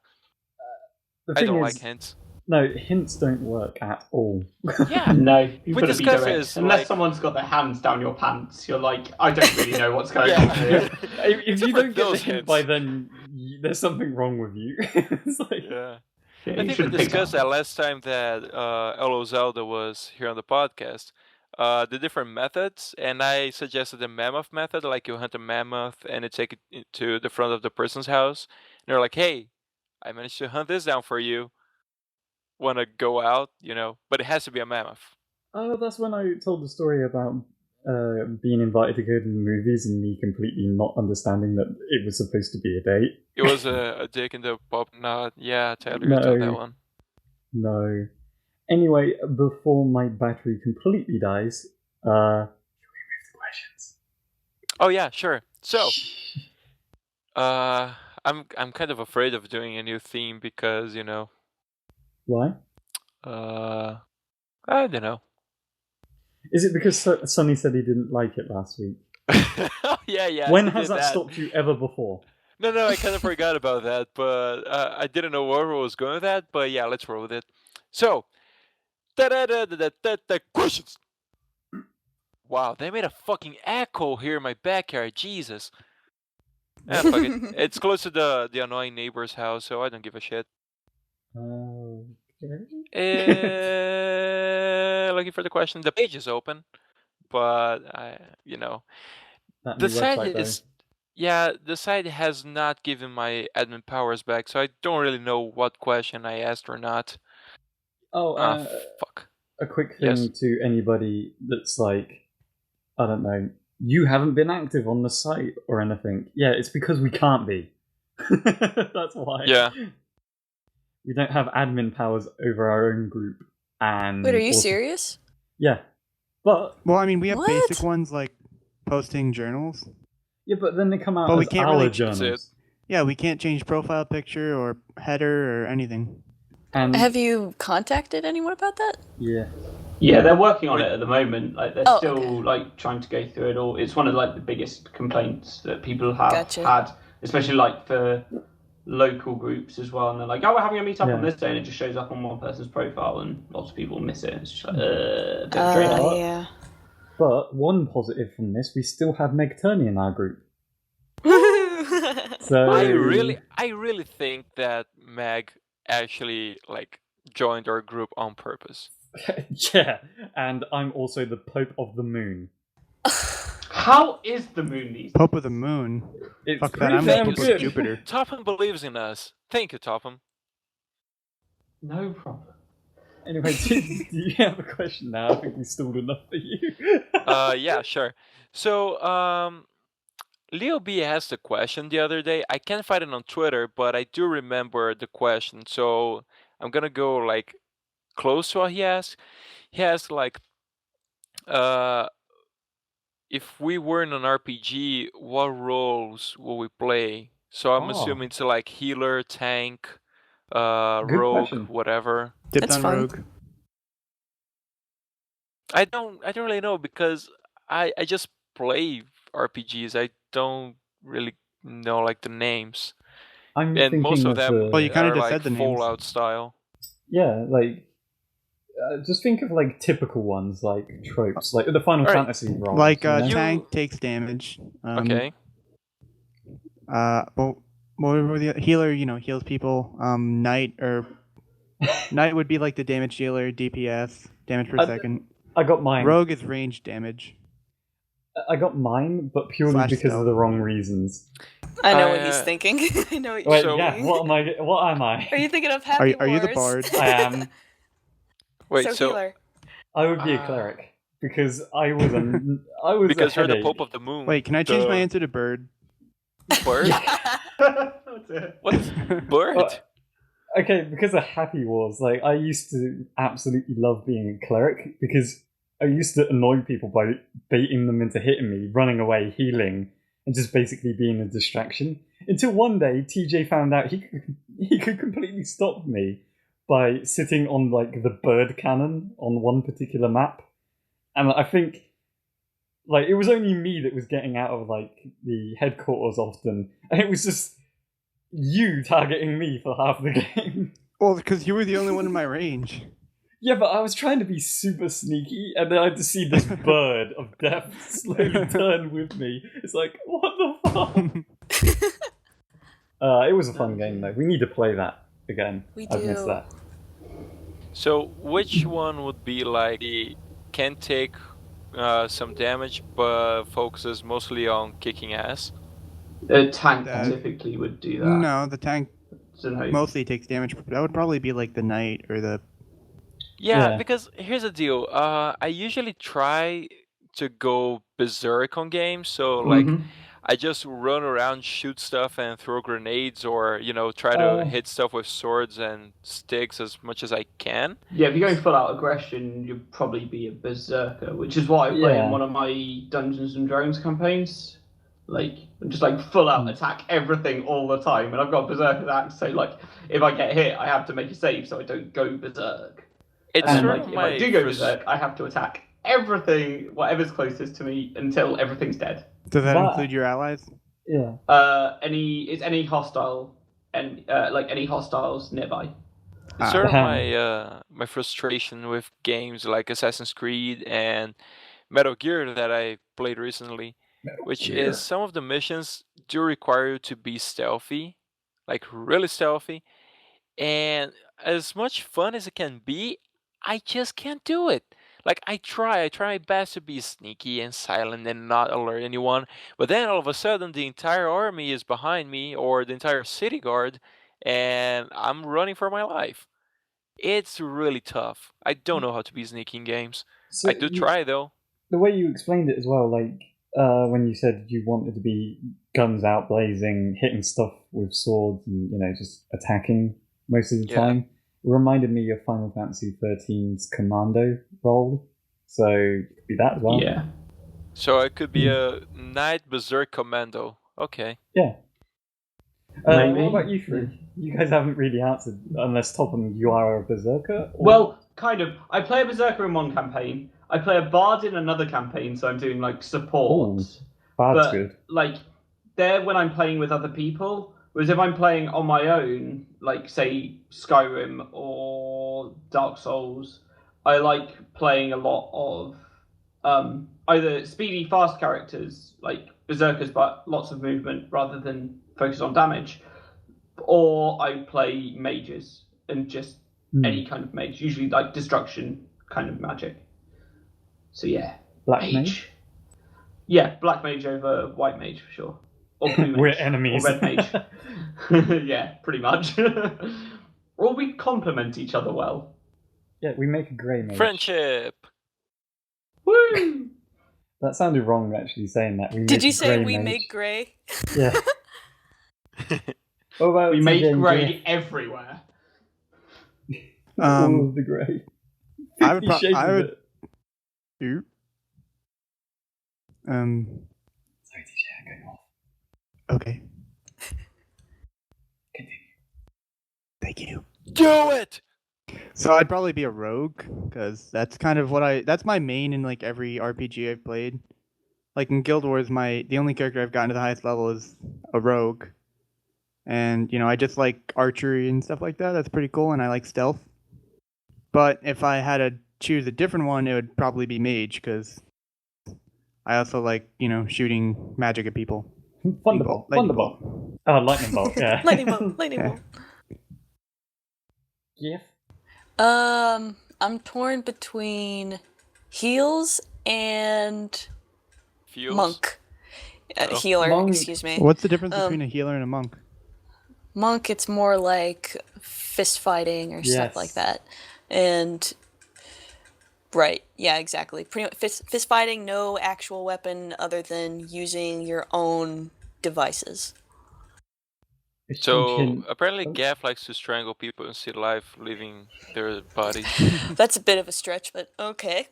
The I thing don't is, like hints. No, hints don't work at all. Yeah, No, you've We got to be discussed direct. this, Unless like- someone's got their hands down your pants, you're like, I don't really know what's going Yeah. on here. If Except you for don't get the those hint hints. by then, there's something wrong with you. It's like, yeah. Yeah, I you think should we have picked discussed up. that last time that Elo Zelda was here on the podcast. The different methods, and I suggested the mammoth method, like you hunt a mammoth and you take it to the front of the person's house. And they're like, "Hey, I managed to hunt this down for you. Want to go out? But it has to be a mammoth." Oh, that's when I told the story about being invited to go to the movies and me completely not understanding that it was supposed to be a date. It was a dick in the pop. No, yeah, Tyler, you told that one. No. Anyway, before my battery completely dies, should we move to questions? Oh yeah, sure. So, I'm kind of afraid of doing a new theme because Why? I don't know. Is it because Sonny said he didn't like it last week? Yeah. When has that stopped you ever before? No, I kind of forgot about that, but I didn't know where I was going with that. But yeah, let's roll with it. So, questions. Wow, they made a fucking echo here in my backyard. Jesus. Fuck it. It's close to the annoying neighbor's house, so I don't give a shit. Looking for the question. The page is open, but the site is. Yeah, the site has not given my admin powers back, so I don't really know what question I asked or not. Fuck. A quick thing to anybody that's like, I don't know, you haven't been active on the site or anything. Yeah, it's because we can't be. That's why. Yeah. We don't have admin powers over our own group. And wait, are you serious? Yeah. But well, I mean, we have basic ones like posting journals. Yeah, but then they come out but as we can't our really journals. Yeah, we can't change profile picture or header or anything. And have you contacted anyone about that? Yeah. Yeah, they're working on it at the moment. Like they're still okay. like trying to go through it all. It's one of like the biggest complaints that people have had, especially like for local groups as well. And they're like, "Oh, we're having a meetup on this day," and it just shows up on one person's profile, and lots of people miss it. It's just like, a bit draining. Yeah. But one positive from this, we still have Meg Turney in our group. So I really think that Meg actually like joined our group on purpose. Yeah, and I'm also the Pope of the Moon. How is the moon these days? Pope of the Moon? It's Fuck that, I'm the Pope of Jupiter. Topham believes in us. Thank you, Topham. No problem. Anyway, do you have a question now? I think we stalled enough for you. Yeah, sure. So, Leo B asked a question the other day. I can't find it on Twitter, but I do remember the question. So I'm gonna go like close to what he asked. He asked like, if we were in an RPG, what roles will we play? So I'm assuming it's like healer, tank, rogue, question. whatever. Dipped on rogue. I don't really know because I just play RPGs. I don't really know like the names. And most of them well, you kind of just like said the names. Fallout style. Yeah, like just think of like typical ones, like tropes, like the Final Fantasy roles. Like tank takes damage. Okay. Well, what were the healer? Heals people. Knight would be like the damage dealer, DPS, damage per second. I got mine. Rogue is range damage. I got mine, but purely because of the wrong reasons. I know what he's thinking. I know what you're thinking. What am I? Are you thinking of Happy Are you the bard? I am. Wait, so healer. I would be a cleric because I was because you're the Pope of the Moon. Wait, can I change my answer to bird? Bird? What's bird? Okay, because of Happy Wars, like I used to absolutely love being a cleric because I used to annoy people by baiting them into hitting me, running away, healing, and just basically being a distraction. Until one day, TJ found out he could completely stop me by sitting on like the bird cannon on one particular map, and I think like it was only me that was getting out of like the headquarters often, and it was just you targeting me for half the game. Well, because you were the only one in my range. Yeah, but I was trying to be super sneaky, and then I had to see this bird of death slowly turn with me. It's like, what the fuck? It was a fun game, though. We need to play that. again. We I've missed do. that. So which one would be like the can take some damage but focuses mostly on kicking ass? The tank That- typically would do that. No, the tank So no. mostly takes damage. That would probably be like the knight or the. Yeah, Yeah. because here's the deal. I usually try to go berserk on games, so like Mhm. I just run around, shoot stuff, and throw grenades, or try to hit stuff with swords and sticks as much as I can. Yeah, if you're going full out aggression, you'd probably be a berserker, which is what I play Yeah. in one of my Dungeons and Dragons campaigns. Like, I'm just like full out attack everything all the time, and I've got berserker axe, so like if I get hit, I have to make a save so I don't go berserk. It's And then, sort like, of if my I do go first- berserk, I have to attack everything, whatever's closest to me, until everything's dead. Does that But- include your allies? Yeah. Any hostile, and like any hostiles nearby. It's sort of Ahem. my frustration with games like Assassin's Creed and Metal Gear that I played recently, which is some of the missions do require you to be stealthy, like really stealthy, and as much fun as it can be, I just can't do it. Like I try my best to be sneaky and silent and not alert anyone, but then all of a sudden the entire army is behind me or the entire city guard, and I'm running for my life. It's really tough. I don't know how to be sneaky in games. So I do try though. The way you explained it as well, like when you said you wanted to be guns out blazing, hitting stuff with swords, and just attacking most of the Yeah. time, it reminded me of Final Fantasy XIII's commando role. So it could be that as well. Yeah. So I could be a Knight Berserk Commando. Okay. Yeah. Maybe. What about you three? You guys haven't really answered, unless Topham, you are a berserker. Or... Well, kind of. I play a berserker in one campaign. I play a bard in another campaign, so I'm doing like support. Ooh, Bard's But good. like, they're when I'm playing with other people. Whereas if I'm playing on my own, like say Skyrim or Dark Souls, I like playing a lot of either speedy, fast characters like berserkers, but lots of movement rather than focus on damage, or I play mages and just any kind of mage, usually like destruction kind of magic. So yeah, Black mage? Yeah, black mage over white mage for sure. Or blue mage. We're enemies. Or red mage. Yeah, pretty much. Or we complement each other well. Yeah, we make a grey mage. Friendship. Woo! That sounded wrong, actually, saying that. We Did make you a say grey we mage. make grey? Yeah. What about We make TJ and grey Gaff? everywhere. All of the grey. I would 50 pro- shades I of would- it. Oop. Sorry, TJ, I'm going off. Okay. Continue. Thank you. Do it. So I'd probably be a rogue, because that's kind of that's my main in like every RPG I've played. Like in Guild Wars, the only character I've gotten to the highest level is a rogue. And, I just like archery and stuff like that. That's pretty cool, and I like stealth. But if I had to choose a different one, it would probably be mage, because I also like, shooting magic at people. Thunderbolt. Lightning Thunderbolt. Oh, lightning bolt, yeah. Lightning bolt. Lightning bolt. Yeah. I'm torn between heals and Fuels. monk. Oh. Healer, Monk. excuse me. What's the difference between a healer and a monk? Monk, it's more like fist fighting or stuff Yes. like that. And right, yeah, exactly. Pretty much fist fighting, no actual weapon other than using your own devices. So apparently Oh. Gaff likes to strangle people and see life leaving their bodies. That's a bit of a stretch, but okay.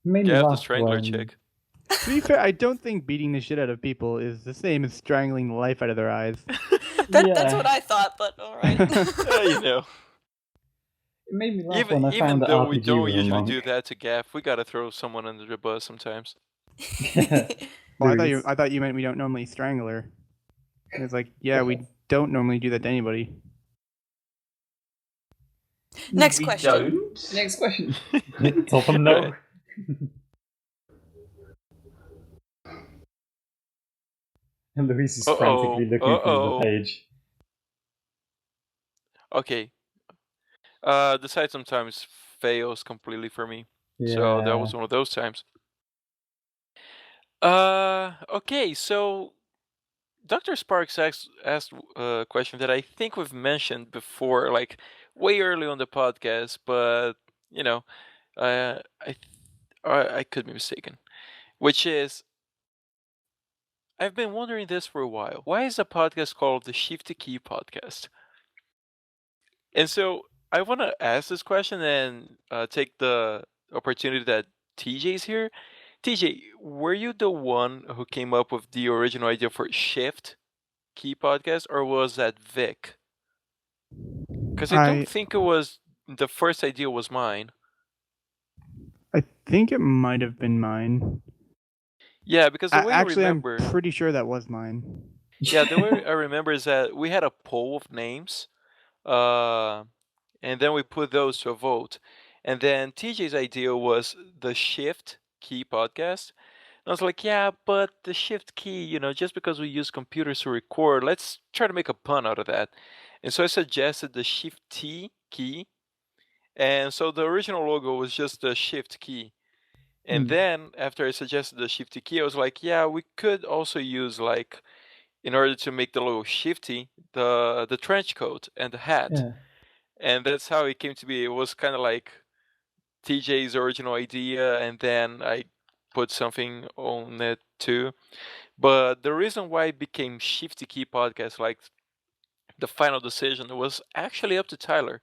Made me Gaff the laugh strangler when- chick. To be fair, I don't think beating the shit out of people is the same as strangling the life out of their eyes. That's Yeah. what I thought, but alright. It made me laugh Even when I even found that though we RPG don't was a usually monk. do that to Gaff, we gotta throw someone under the bus sometimes. Well, Dudes. I thought you meant we don't normally strangle her. It's like, yeah, we don't normally do that to anybody. Next We question. don't. Next question. Topham, no. And Luis is frantically looking through the page. Okay. The site sometimes fails completely for me. Yeah. So that was one of those times. Okay, so Dr. Sparks asked a question that I think we've mentioned before, like way early on the podcast, but you know, I could be mistaken. Which is, I've been wondering this for a while. Why is the podcast called the Shifty Key Podcast? And so I want to ask this question and take the opportunity that TJ's here. TJ, were you the one who came up with the original idea for Shift Key Podcast, or was that Vic? Because I don't think it was the first idea was mine. I think it might have been mine. Yeah, because the way actually, I remember, I'm pretty sure that was mine. Yeah, the way I remember is that we had a poll of names, and then we put those to a vote, and then TJ's idea was the Shift Key Podcast. And I was like, yeah, but the Shift key, just because we use computers to record, let's try to make a pun out of that. And so I suggested the Shift T key. And so the original logo was just the Shift key. And then after I suggested the Shifty key, I was like, yeah, we could also use, like, in order to make the logo shifty, the trench coat and the hat. Yeah. And that's how it came to be. It was kind of like TJ's original idea, and then I put something on it too. But the reason why it became Shifty Key Podcast, like the final decision, was actually up to Tyler.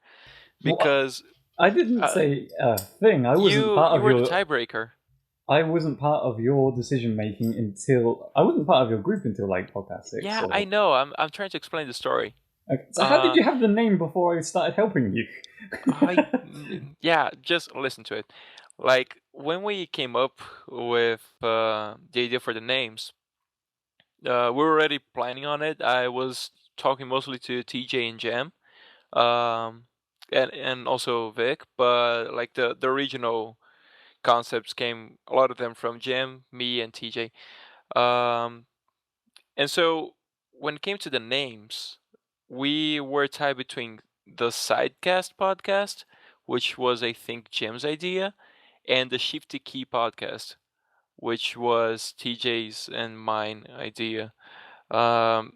Because I didn't say a thing. I wasn't part of your... You were the tiebreaker. I wasn't part of your decision making until... I wasn't part of your group until, like, podcast 6. Yeah, I know. I'm trying to explain the story. Okay. So how did you have the name before I started helping you? Yeah, just listen to it. Like, when we came up with the idea for the names, we were already planning on it. I was talking mostly to TJ and Jam, and also Vic, but like the original concepts came, a lot of them, from Jam, me, and TJ. And so when it came to the names, we were tied between the Sidecast podcast, which was, I think, Jim's idea, and the Shifty Key Podcast, which was TJ's and mine idea. And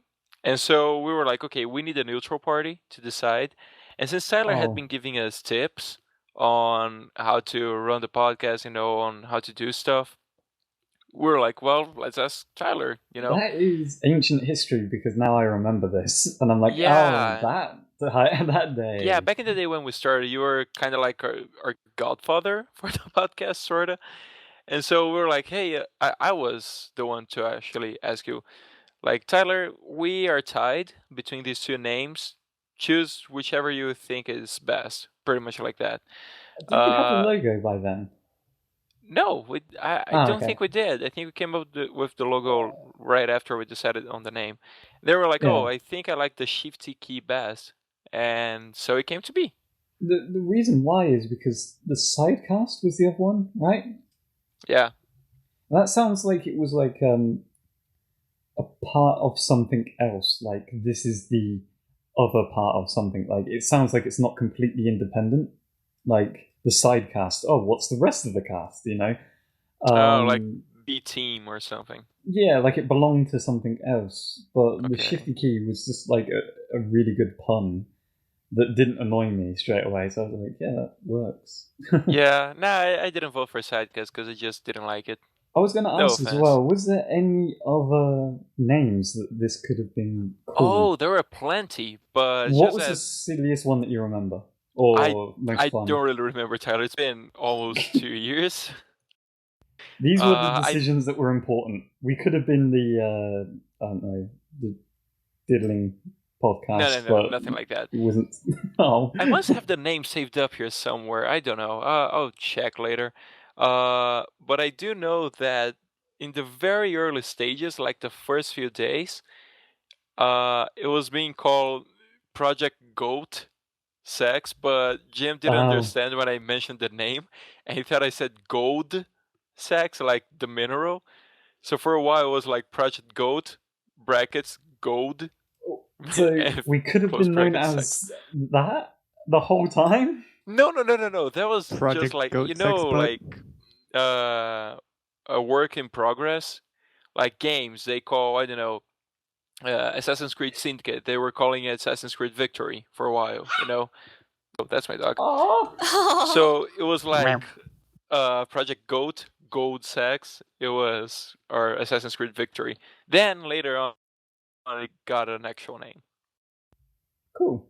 so we were like, okay, we need a neutral party to decide. And since Tyler had been giving us tips on how to run the podcast, on how to do stuff, we were like, well, let's ask Tyler, That is ancient history, because now I remember this. And I'm like, that day. Yeah, back in the day when we started, you were kind of like our godfather for the podcast, sort of. And so we were like, hey, I was the one to actually ask you, like, Tyler, we are tied between these two names. Choose whichever you think is best. Pretty much like that. Did you have a logo by then? No, I don't think we did. I think we came up with the logo right after we decided on the name. They were like, I think I like the Shifty Key best. And so it came to be. The reason why is because the Sidecast was the other one, right? Yeah. That sounds like it was like a part of something else. Like, this is the other part of something. Like, it sounds like it's not completely independent. Like, the Sidecast. Oh, what's the rest of the cast? Like B Team or something. Yeah, like it belonged to something else. But the Shifty Key was just like a really good pun that didn't annoy me straight away. So I was like, yeah, that works. Yeah, I didn't vote for Sidecast because I just didn't like it. I was going to ask as well, was there any other names that this could have been called? Oh, there were plenty, but... What was the silliest one that you remember? Or I don't really remember, Tyler. It's been almost 2 years. These were the decisions that were important. We could have been the, I don't know, the diddling podcast. No, nothing like that. It wasn't. Oh. I must have the name saved up here somewhere. I don't know. I'll check later. But I do know that in the very early stages, like the first few days, it was being called Project Goat Sex, but Jim didn't understand when I mentioned the name, and he thought I said gold sex, like the mineral. So for a while it was like Project Goat, brackets gold. So we could have been known as that the whole time? No. That was Project just like, Goat you know, Sex like a work in progress. Like games, they call, I don't know, Assassin's Creed Syndicate. They were calling it Assassin's Creed Victory for a while, you know. Oh, that's my dog. Oh. So it was like Project Gold Sex. It was our Assassin's Creed Victory. Then later on, it got an actual name. Cool.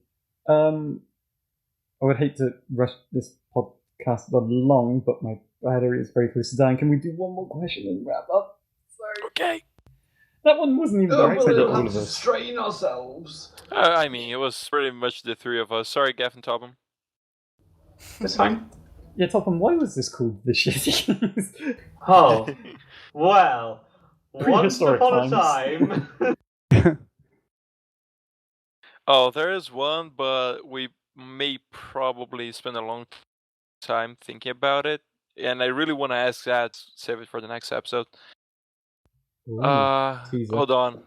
I would hate to rush this podcast along, but my battery is very close to dying. Can we do one more question and wrap up? Sorry. Okay. That one wasn't even very excited all of us. Strain ourselves. I mean, it was pretty much the three of us. Sorry, Gaff and Topham. It's fine. Yeah, Topham, why was this called the Shifty Keys? Oh, well, once Prehistoric upon a time. Oh, there is one, but we may probably spend a long time thinking about it. And I really want to ask that, save it for the next episode. Ooh, teaser. Hold on.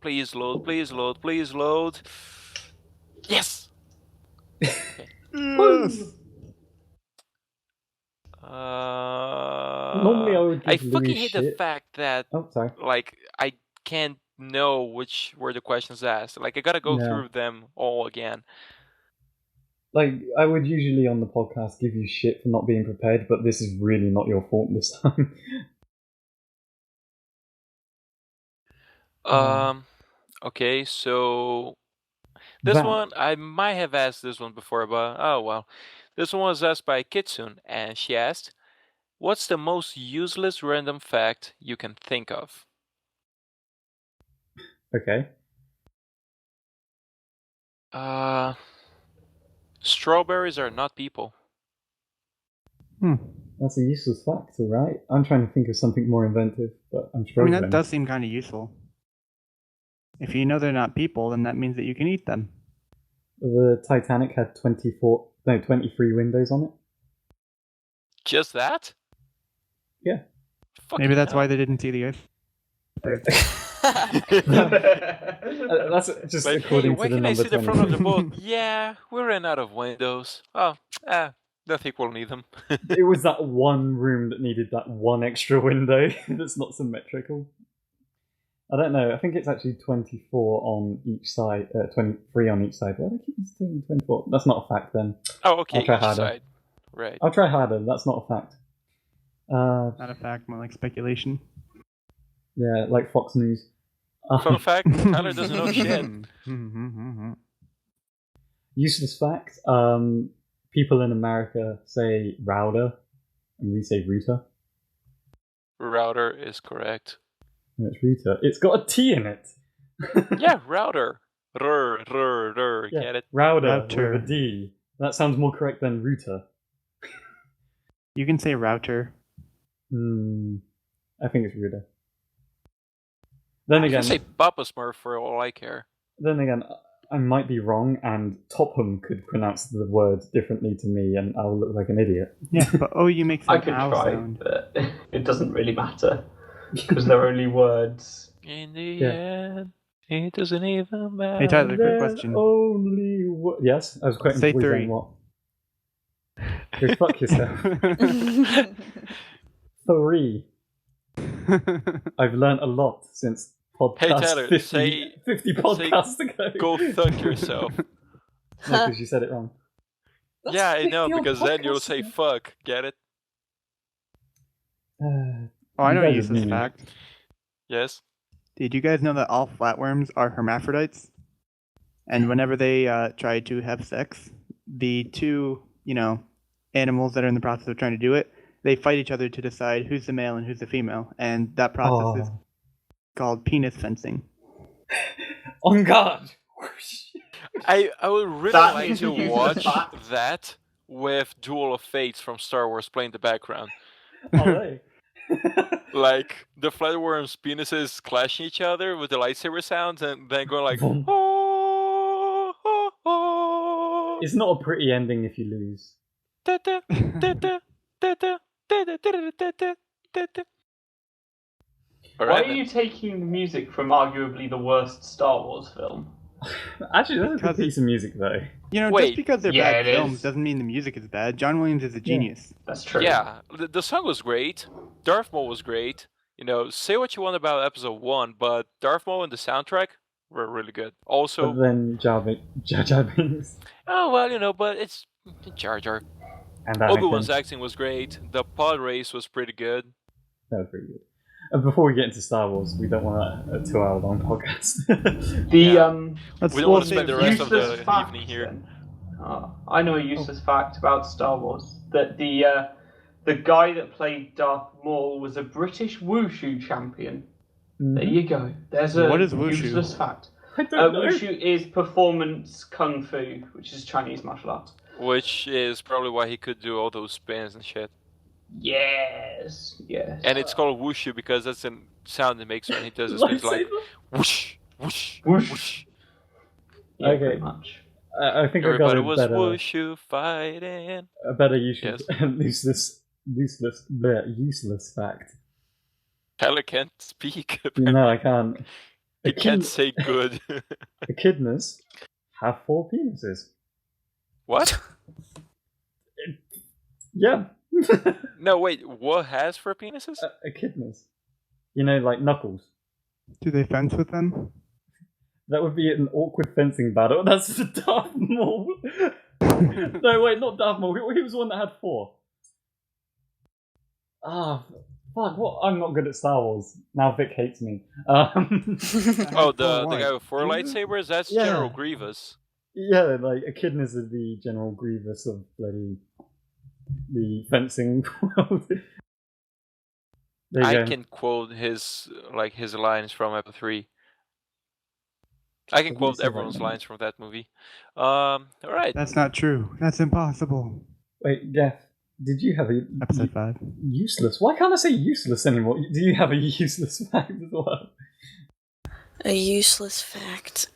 Please load. Yes! Okay. Yes. Normally I would I give fucking Louis hate shit. the fact that, Oh, sorry. like, I can't know which were the questions asked. Like, I gotta go through them all again. Like, I would usually on the podcast give you shit for not being prepared, but this is really not your fault this time. Okay, so this That- one, I might have asked this one before, but oh well. This one was asked by Kitsune, and she asked, "What's the most useless random fact you can think of?" Okay. Strawberries are not people. That's a useless fact, alright? I'm trying to think of something more inventive, but I'm I mean, struggling. that does seem kind of useful. If you know they're not people, then that means that you can eat them. The Titanic had 23 windows on it. Just that? Yeah. Fucking Maybe that's hell. why they didn't see the ice. That's just Like, hey, according why to the can I number see the front of the 23. boat? Yeah, we ran out of windows. Oh, don't think we'll need them. It was that one room that needed that one extra window that's not symmetrical. I don't know. I think it's actually 24 on each side, 23 on each side. Why do I keep saying 24? That's not a fact then. Oh, okay, I'll try each harder. side. Right. I'll try harder. That's not a fact. Not a fact, more like speculation. Yeah, like Fox News. Fun fact, Tyler doesn't know shit. Useless fact. People in America say router, and we say router. Router is correct. No, it's router. It's got a T in it. Yeah, router. Rrr, Yeah, get it? Router Router. with a D. That sounds more correct than router. You can say router. I think it's router. Then You again, can say Papa Smurf for all I care. I might be wrong, and Topham could pronounce the word differently to me, and I'll look like an idiot. Yeah, but you make I some could ow try, sound. but it doesn't really matter because they're only words. In the end, it doesn't even matter. Hey Tyler, quick There's question. only yes, I was quite Say confused three. on what. Go fuck yourself. 3. I've learned a lot since podcast Hey, Tyler, 50 podcasts ago. Go fuck yourself. No, because you said it wrong. That's Yeah, I know, 50 on because then you'll podcasts say ago. fuck. Get it? Oh, I You know a guys are useless mean. fact. Yes? Did you guys know that all flatworms are hermaphrodites? And whenever they try to have sex, the two, animals that are in the process of trying to do it, they fight each other to decide who's the male and who's the female. And that process is called penis fencing. On guard. I would really That like is to a useless watch fact. that with Duel of Fates from Star Wars playing in the background. Alright. Like, the flatworms' penises clashing each other with the lightsaber sounds and then going like, Vroom. oh, oh, oh. It's not a pretty ending if you lose. Da, da, da, da, da, da, da, da, da, da, da, da, da. All Why right, are then. you taking the music from arguably the worst Star Wars film? Actually, that's a good piece of music, though. Wait. Just because they're Yeah, bad it films is. doesn't mean the music is bad. John Williams is a genius. That's true. Yeah, the song was great. Darth Maul was great. Say what you want about Episode 1, but Darth Maul and the soundtrack were really good. Also, But then Jar Jar Binks. oh well, but it's Jar Jar. And Obi-Wan's Anakin. acting was great. The pod race was pretty good. That was pretty good. And before we get into Star Wars, we don't want a 2-hour-long podcast. We Let's don't want to save spend the rest of Useless the fact, evening here. then. I know a useless fact about Star Wars. That the guy that played Darth Maul was a British wushu champion. There you go. There's a What is wushu? useless fact. I don't know. Wushu is performance kung fu, which is Chinese martial arts. Which is probably why he could do all those spins and shit. Yes. And it's called wushu because that's the sound it makes when he does his spins, like whoosh, whoosh, Whoosh. whoosh. Yeah, Okay. pretty much. I think I Everybody got was a better, wushu fighting. useless fact. Tyler can't speak. No, I can't. He can't say good. Echidnas have 4 penises. What? Yeah. No, wait. What has 4 penises? Echidnas. Like Knuckles. Do they fence with them? That would be an awkward fencing battle. That's the Darth Maul. No, wait, not Darth Maul. He was the one that had 4. Fuck, what? I'm not good at Star Wars. Now Vic hates me. Oh, the guy with 4 lightsabers? That's Yeah. General Grievous. Yeah, like Echidnas is the General Grievous of the fencing world. There you I go. can quote his lines from Episode 3. I can quote everyone's lines from that movie. All right. That's not true. That's impossible. Wait, Gaff, did you have a Episode 5. useless? Why can't I say useless anymore? Do you have a useless fact as well? A useless fact.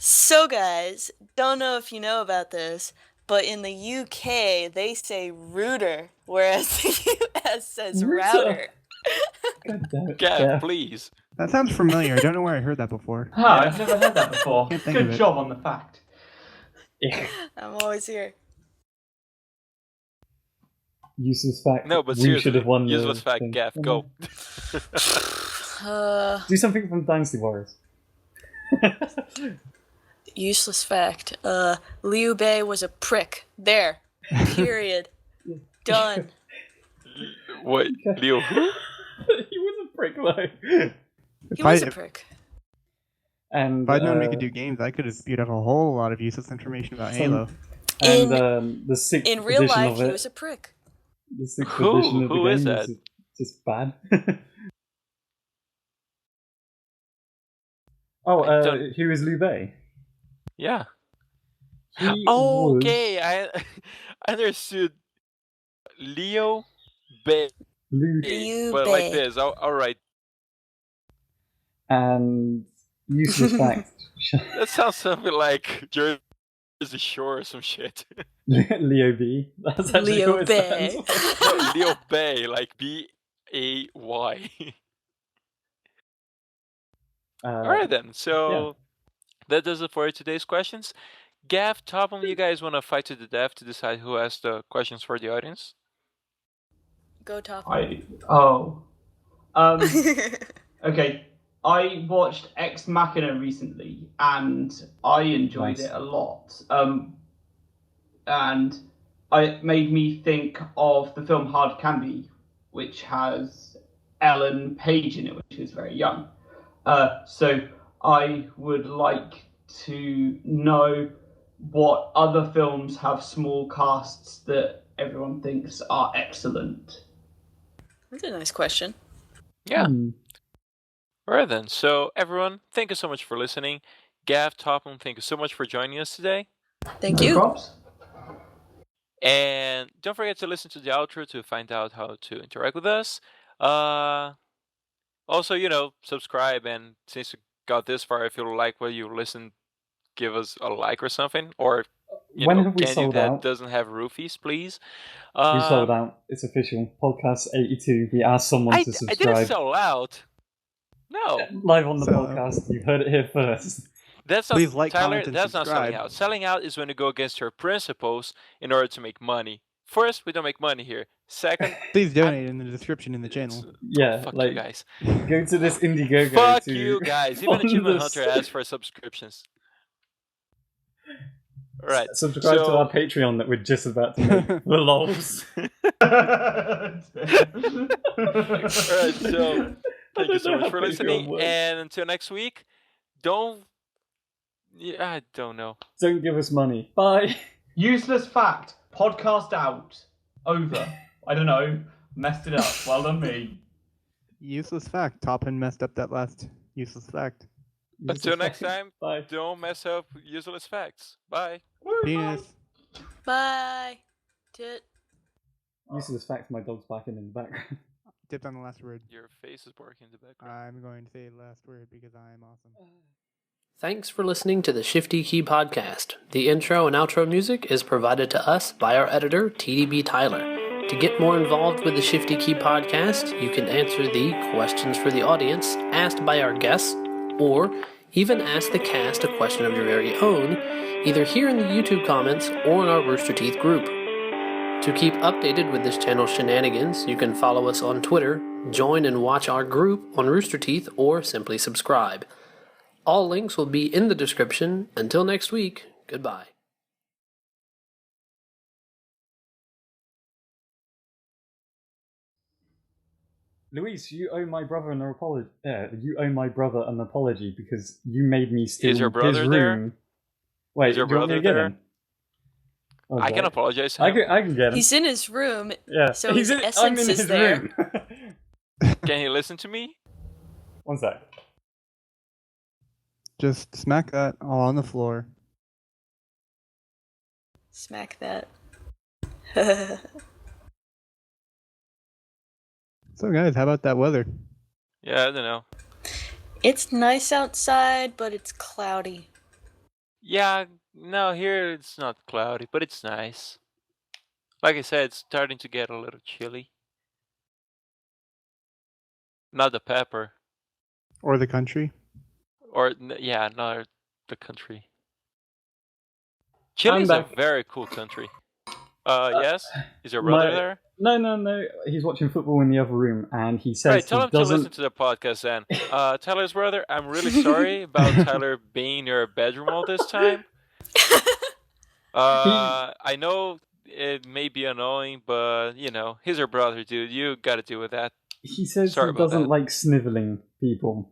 So guys, don't know if you know about this, but in the UK they say router, whereas the US says router. God damn it. Gav, please. That sounds familiar. I don't know where I heard that before. I've never heard that before. Can't think of Good it. job on the fact. Yeah. I'm always here. Useless fact. No, but we seriously, should have won. useless the fact, thing. Gav, go. Do something from Dynasty Warriors. Useless fact. Liu Bei was a prick. There. Period. Done. Wait, Leo who? He was a prick, though. He was a prick. And If I'd known we could do games, I could have spewed out a whole lot of useless information about Halo. And the 6th In real edition life, of he it. was a prick. The 6th Who? edition of the Who game is that? just bad. Who is Liu Bei? Yeah. He Oh, was okay, I understood. Leo Bay. Liu But Bei. like this, alright. And useless fact. That sounds something like Jersey Shore or some shit. Leo B. That's actually Liu what it Bei. stands for. No, Leo Bay, like B-A-Y. Alright then, so that does it for today's questions. Gav, Topham, you guys want to fight to the death to decide who has the questions for the audience? Go top. Okay. I watched Ex Machina recently, and I enjoyed Nice. it a lot. And it made me think of the film Hard Candy, which has Ellen Page in it, which is very young. So I would like to know what other films have small casts that everyone thinks are excellent. That's a nice question. Yeah. Alright then, so everyone, thank you so much for listening. Gav, Topham, thank you so much for joining us today. Thank No you. props. And don't forget to listen to the outro to find out how to interact with us. Also, subscribe, and since you got this far, if you like what you listen, give us a like or something. Or when have we candy sold that out? doesn't have roofies, please. We sold out. It's official. Podcast 82. We asked someone to subscribe. I didn't sell out. No. Live on the podcast. You heard it here first. That's not, Please like, Tyler, comment, and that's not selling subscribe. out. Selling out is when you go against your principles in order to make money. First, we don't make money here. Second, Please donate in the description in the channel. Yeah, fuck like you guys. go to this Indiegogo. Fuck to you guys. Even fund Achievement this. Hunter asks for subscriptions. All right. Subscribe to our Patreon that we're just about to make the lols. All right. So thank you so much for listening, and until next week, I don't know. Don't give us money. Bye. Useless fact. Podcast out. Over. I don't know. Messed it up. Well done, me. Useless fact. Topham messed up that last useless fact. Until next time, Bye. don't mess up useless facts. Bye. Penis. Bye. Tit. Useless fact, my dog's barking in the background. Dipped on the last word. Your face is barking in the background. I'm going to say the last word because I am awesome. Thanks for listening to the Shifty Key Podcast. The intro and outro music is provided to us by our editor, TDBTyler. To get more involved with the Shifty Key Podcast, you can answer the questions for the audience asked by our guests, or even ask the cast a question of your very own, either here in the YouTube comments or in our Rooster Teeth group. To keep updated with this channel's shenanigans, you can follow us on Twitter, join and watch our group on Rooster Teeth, or simply subscribe. All links will be in the description. Until next week, goodbye. Luis, you owe my brother an apology. Because you made me steal Is your brother his there? room. Wait, Is your do you want me to brother get there? him? Oh, I can God. apologize to I him. can get him. He's in his room. Yeah, so he's his I'm essence in is his there. room. Can he listen to me? One sec. Just smack that all on the floor. Smack that. So guys, how about that weather? Yeah, I don't know. It's nice outside, but it's cloudy. Yeah, no, here it's not cloudy, but it's nice. Like I said, it's starting to get a little chilly. Not the pepper. Or the country? Yeah, not the country. Chile is a very cool country. Yes? Is your brother there? No. He's watching football in the other room, and he says Right, tell he him doesn't... to listen to the podcast then. Tyler's brother, I'm really sorry about Tyler being in your bedroom all this time. I know it may be annoying, but, he's your brother, dude. You gotta deal with that. He says Sorry he about doesn't that. like sniveling people.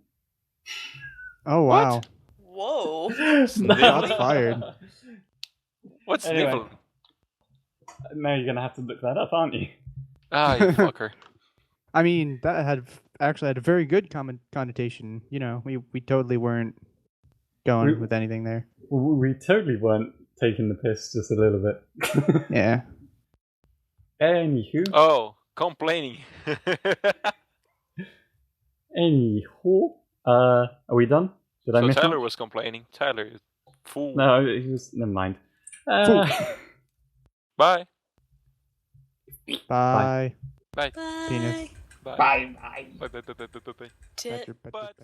Oh wow. Whoa. Shots fired. What's Anyway. nibble? Now you're gonna have to look that up, aren't you? Ah, you fucker. I mean, that actually had a very good connotation. We totally weren't going with anything there. We totally weren't taking the piss, just a little bit. Yeah. Anywho. Oh, complaining. Anywho. Are we done? Did I So miss Tyler one? was complaining. Tyler, you fool. No, he was. Never mind. Bye. Bye. Bye. Bye. Penis. Bye. Bye. Bye. Bye. Bye. Bye. Bye. Bye. Bye. Tit. Badger. But-